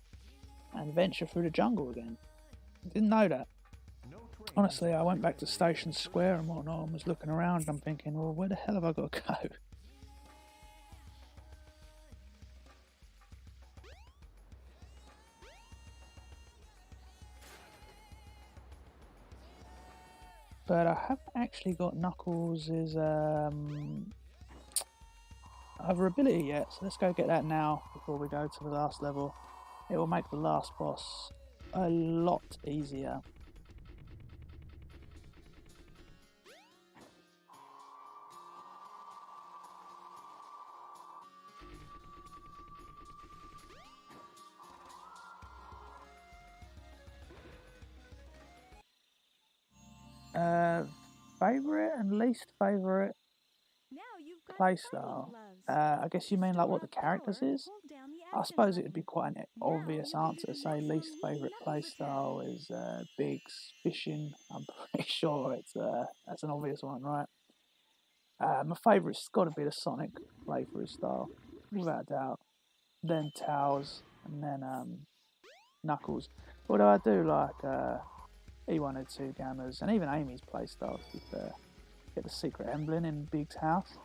[SPEAKER 1] and venture through the jungle again. I didn't know that. Honestly, I went back to Station Square and whatnot and was looking around and I'm thinking, well, where the hell have I got to go? But I haven't actually got Knuckles' other ability yet, so let's go get that now before we go to the last level. It will make the last boss a lot easier. Favourite and least favourite
[SPEAKER 8] Now you've got
[SPEAKER 1] playstyle? I guess you mean like what the characters is? I suppose it would be quite an obvious answer to say least favourite playstyle is Biggs fishing. I'm pretty sure that's an obvious one, right? My favourite's got to be the Sonic playthrough style, without a doubt. Then Tails, and then Knuckles. Although I do like He wanted 2 Gammas, and even Amy's playstyle, to be fair. Get the secret emblem in Big's house.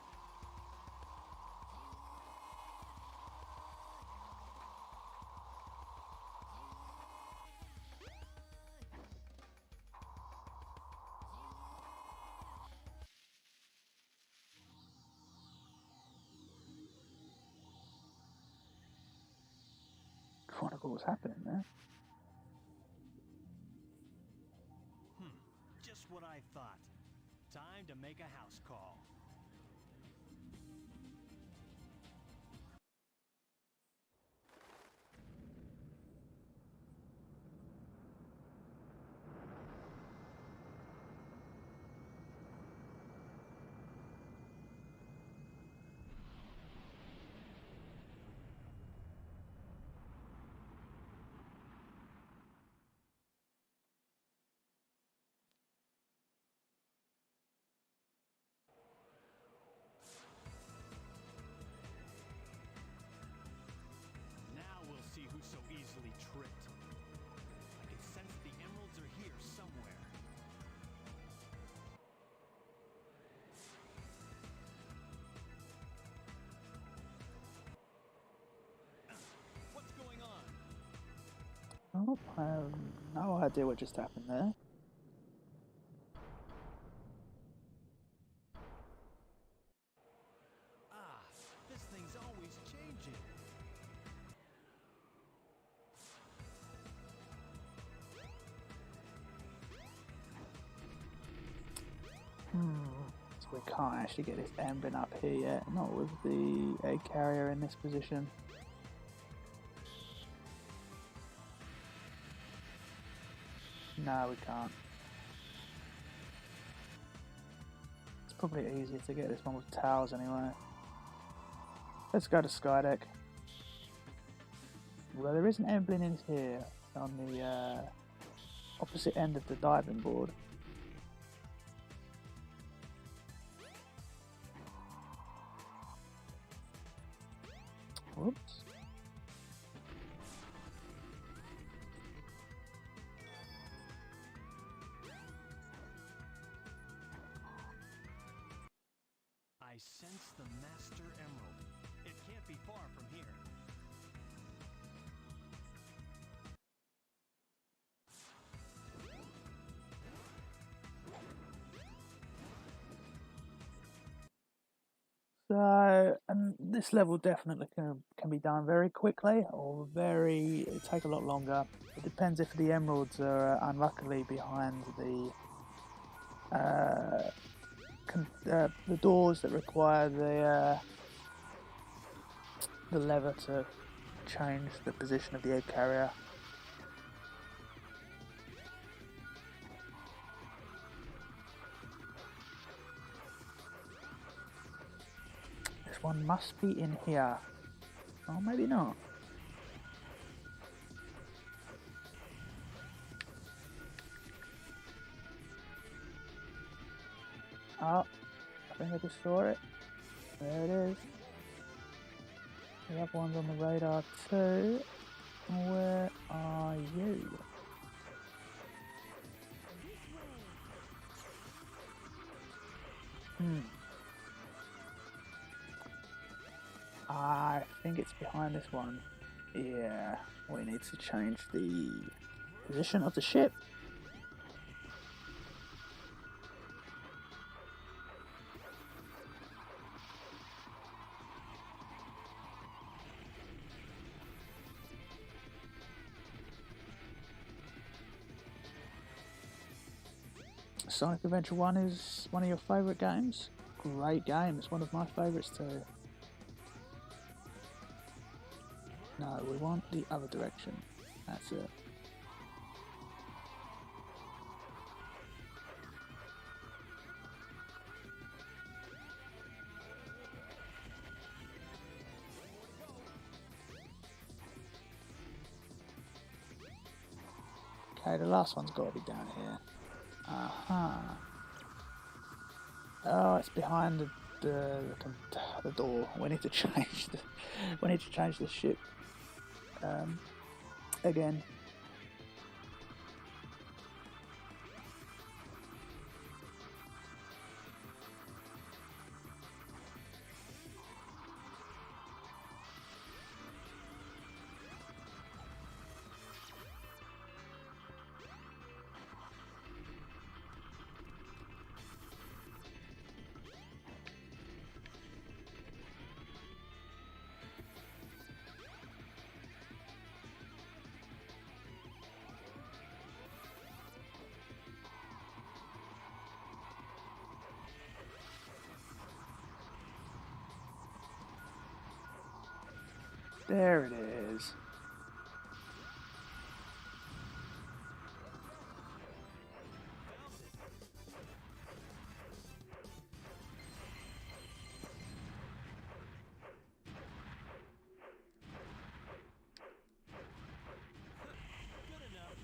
[SPEAKER 1] I wonder what was happening there.
[SPEAKER 2] Just what I thought. Time to make a house call. Who's so easily tricked? I can sense the emeralds are here somewhere. What's going on?
[SPEAKER 1] Oh, I have no idea what just happened there.
[SPEAKER 2] This thing's always changing.
[SPEAKER 1] So we can't actually get this emblem up here yet, not with the egg carrier in this position. No, we can't. It's probably easier to get this one with towels anyway. Let's go to Skydeck. Well, there is an emblem in here on the opposite end of the diving board. Whoops.
[SPEAKER 2] I sense the Master Emerald. It can't be far from here.
[SPEAKER 1] So, and this level definitely can be done very quickly or it'll take a lot longer. It depends if the emeralds are unluckily behind the doors that require the lever to change the position of the egg carrier. This one must be in here. Oh, maybe not. Oh, I think I just saw it. There it is. The other one's on the radar too. Where are you? I think it's behind this one. Yeah, we need to change the position of the ship. Sonic Adventure 1 is one of your favourite games? Great game, it's one of my favourites too. No, we want the other direction. That's it. Okay, the last one's got to be down here. Oh, it's behind the door. We need to change the ship again. There it is.
[SPEAKER 2] Good enough.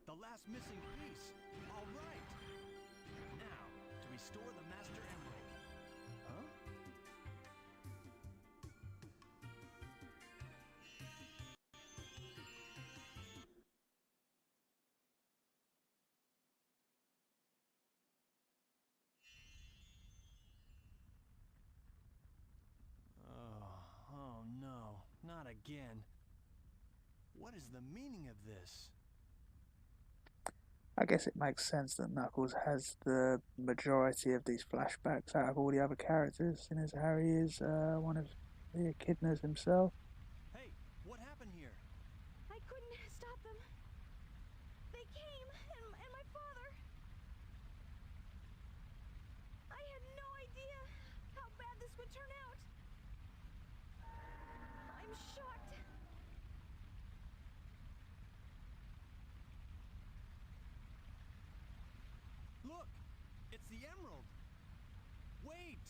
[SPEAKER 2] The last missing piece. All right. Now, to restore the Master Emerald. Huh? Oh no, not again. What is the meaning of this?
[SPEAKER 1] I guess it makes sense that Knuckles has the majority of these flashbacks out of all the other characters, seeing as Harry is one of the echidnas himself.
[SPEAKER 2] Hey, what happened here?
[SPEAKER 8] I couldn't stop them. They came, and my father... I had no idea how bad this would turn out. I'm shocked.
[SPEAKER 2] Look! It's the emerald! Wait!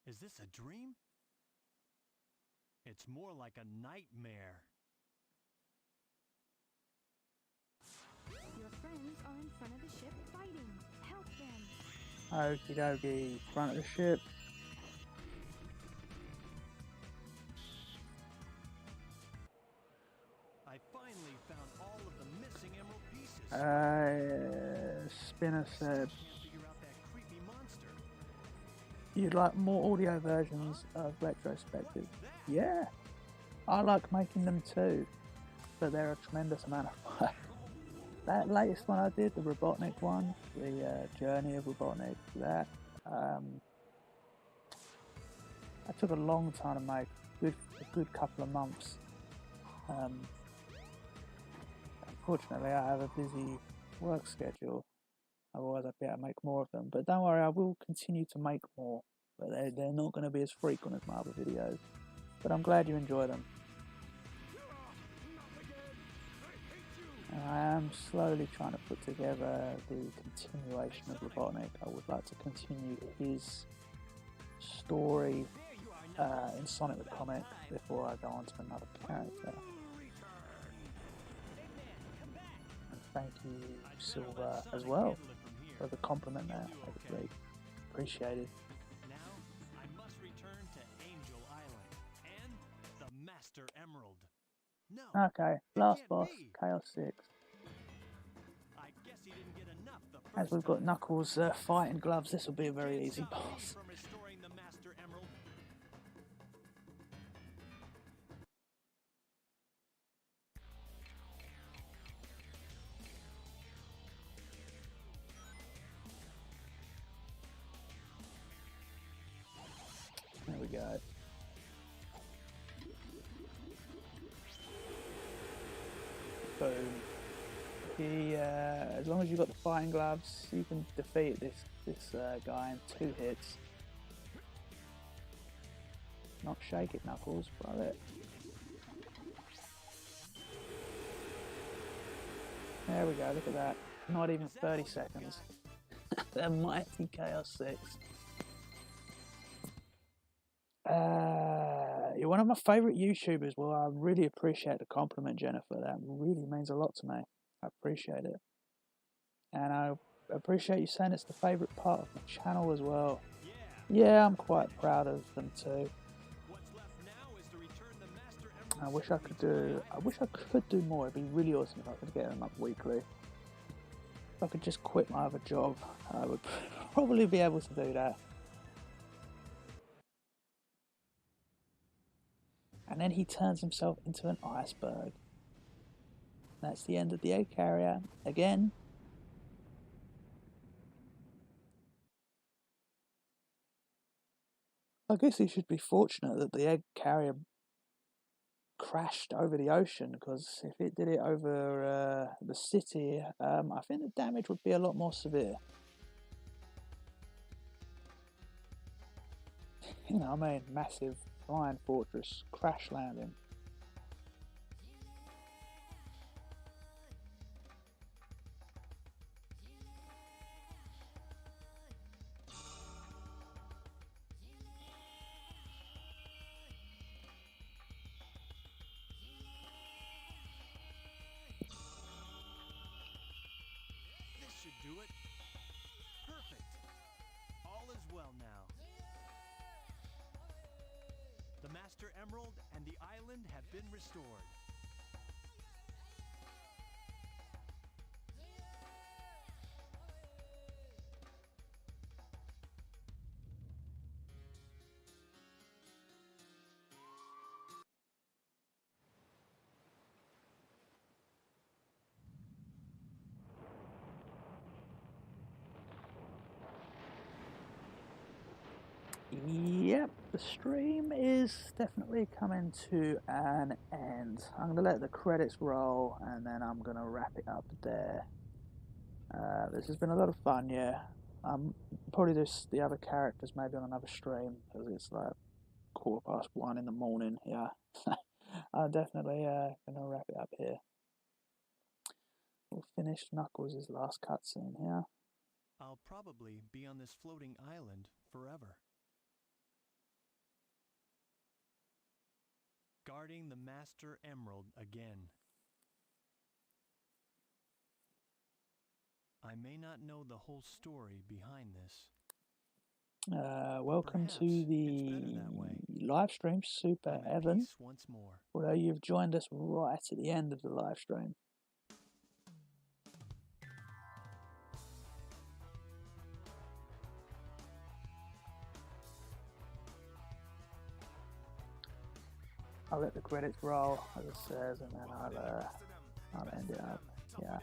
[SPEAKER 2] Is this a dream? It's more like a nightmare.
[SPEAKER 8] Your friends are in front of the ship fighting. Help them.
[SPEAKER 1] Okie dokie, front of the ship.
[SPEAKER 2] I finally found all of the missing emerald pieces.
[SPEAKER 1] Spinner said,
[SPEAKER 2] Can't figure out that creepy monster.
[SPEAKER 1] you'd like more audio versions of Retrospective?
[SPEAKER 2] What's that?
[SPEAKER 1] Yeah, I like making them too, but they're a tremendous amount of fun. That latest one I did, the Robotnik one, the Journey of Robotnik, that took a long time to make, a good couple of months. Unfortunately, I have a busy work schedule, otherwise I'd be able to make more of them. But don't worry, I will continue to make more, but they're not going to be as frequent as my other videos. But I'm glad you enjoy them. And I am slowly trying to put together the continuation of Robotnik. I would like to continue his story in Sonic the Comic before I go on to another character. And thank you, Silver, as well, for the compliment there. Obviously appreciated.
[SPEAKER 2] Now, I must return to Angel Island and the Master Emerald. No.
[SPEAKER 1] Okay, last boss, Chaos 6.
[SPEAKER 2] I guess he didn't get enough the first
[SPEAKER 1] As we've got
[SPEAKER 2] time.
[SPEAKER 1] Knuckles fighting gloves, this will be a very easy
[SPEAKER 2] Stop me
[SPEAKER 1] boss.
[SPEAKER 2] from restoring the Master Emerald.
[SPEAKER 1] There we go. Boom. As long as you've got the fighting gloves, you can defeat this guy in 2 hits. Not shake it, Knuckles, brother. There we go, look at that. Not even 30 seconds. The mighty Chaos 6. You're one of my favourite YouTubers. Well, I really appreciate the compliment, Jennifer. That really means a lot to me. I appreciate it. And I appreciate you saying it's the favourite part of my channel as well. Yeah, I'm quite proud of them too.
[SPEAKER 2] What's left now is to return the Master Emerald.
[SPEAKER 1] I wish I could do more. It'd be really awesome if I could get them up weekly. If I could just quit my other job, I would probably be able to do that. And then he turns himself into an iceberg. That's the end of the egg carrier. Again. I guess he should be fortunate that the egg carrier crashed over the ocean, because if it did it over the city, I think the damage would be a lot more severe. You know what I mean? Massive flying fortress crash landing.
[SPEAKER 2] Do it. Perfect. All is well now. The Master Emerald and the island have been restored.
[SPEAKER 1] Yep, the stream is definitely coming to an end. I'm going to let the credits roll and then I'm going to wrap it up there. This has been a lot of fun, yeah. Probably do the other characters maybe on another stream, because it's like 1:15 in the morning, yeah. I'm definitely going to wrap it up here. We'll finish Knuckles' last cutscene here.
[SPEAKER 2] I'll probably be on this floating island forever. Guarding the Master Emerald again. I may not know the whole story behind this.
[SPEAKER 1] Welcome
[SPEAKER 2] Perhaps
[SPEAKER 1] to the live stream, Super Evan.
[SPEAKER 2] Once more.
[SPEAKER 1] Although you've joined us right at the end of the live stream. I'll let the credits roll, as it says, and then I'll end it up. Yeah.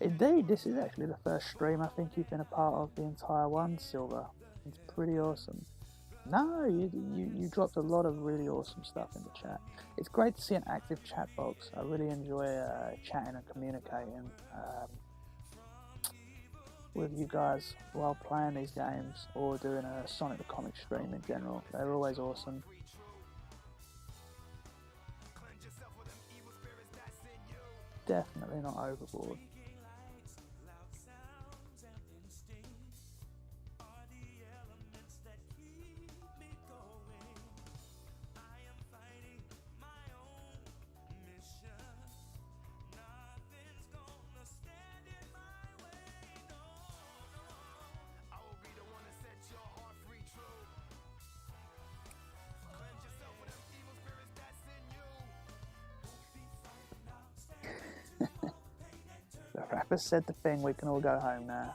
[SPEAKER 1] Indeed, this is actually the first stream I think you've been a part of the entire one, Silver. It's pretty awesome. No, you dropped a lot of really awesome stuff in the chat. It's great to see an active chat box. I really enjoy chatting and communicating with you guys while playing these games or doing a Sonic the Comic stream in general. They're always awesome. Definitely not overboard. The rapper said the thing, we can all go home now.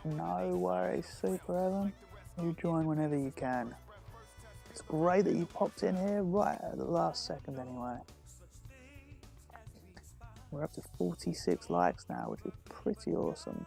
[SPEAKER 1] No worries, Super Evan. You join whenever you can. It's great that you popped in here right at the last second anyway. We're up to 46 likes now, which is pretty awesome.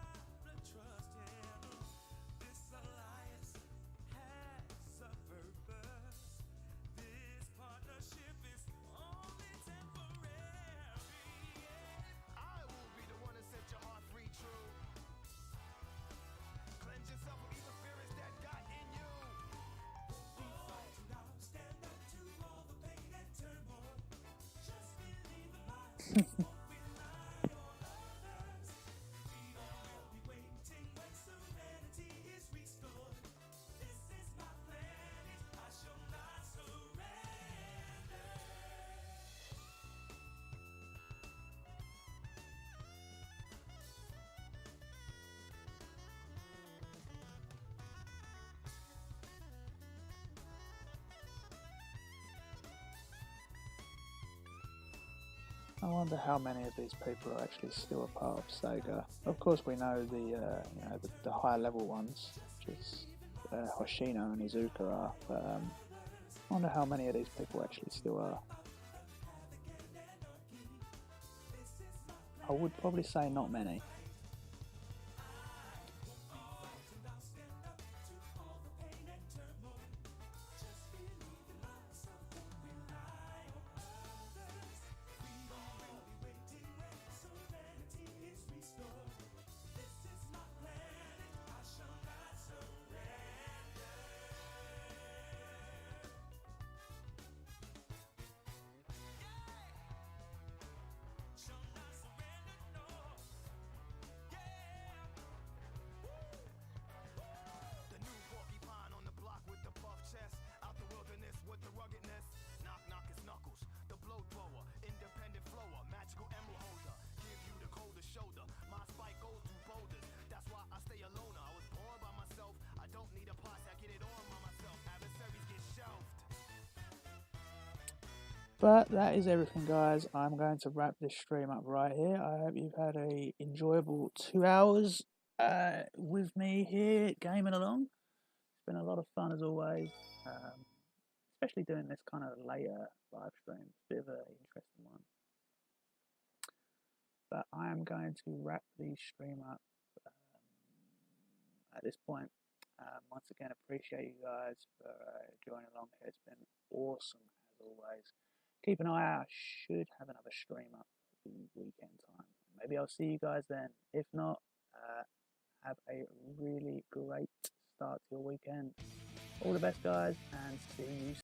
[SPEAKER 1] I wonder how many of these people are actually still a part of Sega. Of course, we know the you know, the higher level ones, which is Hoshino and Izuka are, but I wonder how many of these people actually still are. I would probably say not many. But that is everything, guys. I'm going to wrap this stream up right here. I hope you've had a enjoyable 2 hours with me here gaming along. It's been a lot of fun as always, especially doing this kind of later live stream. It's a bit of an interesting one. But I am going to wrap the stream up at this point. Once again, appreciate you guys for joining along here. It's been awesome as always. Keep an eye out. I should have another stream up the weekend time. Maybe I'll see you guys then. If not, have a really great start to your weekend. All the best, guys, and see you soon.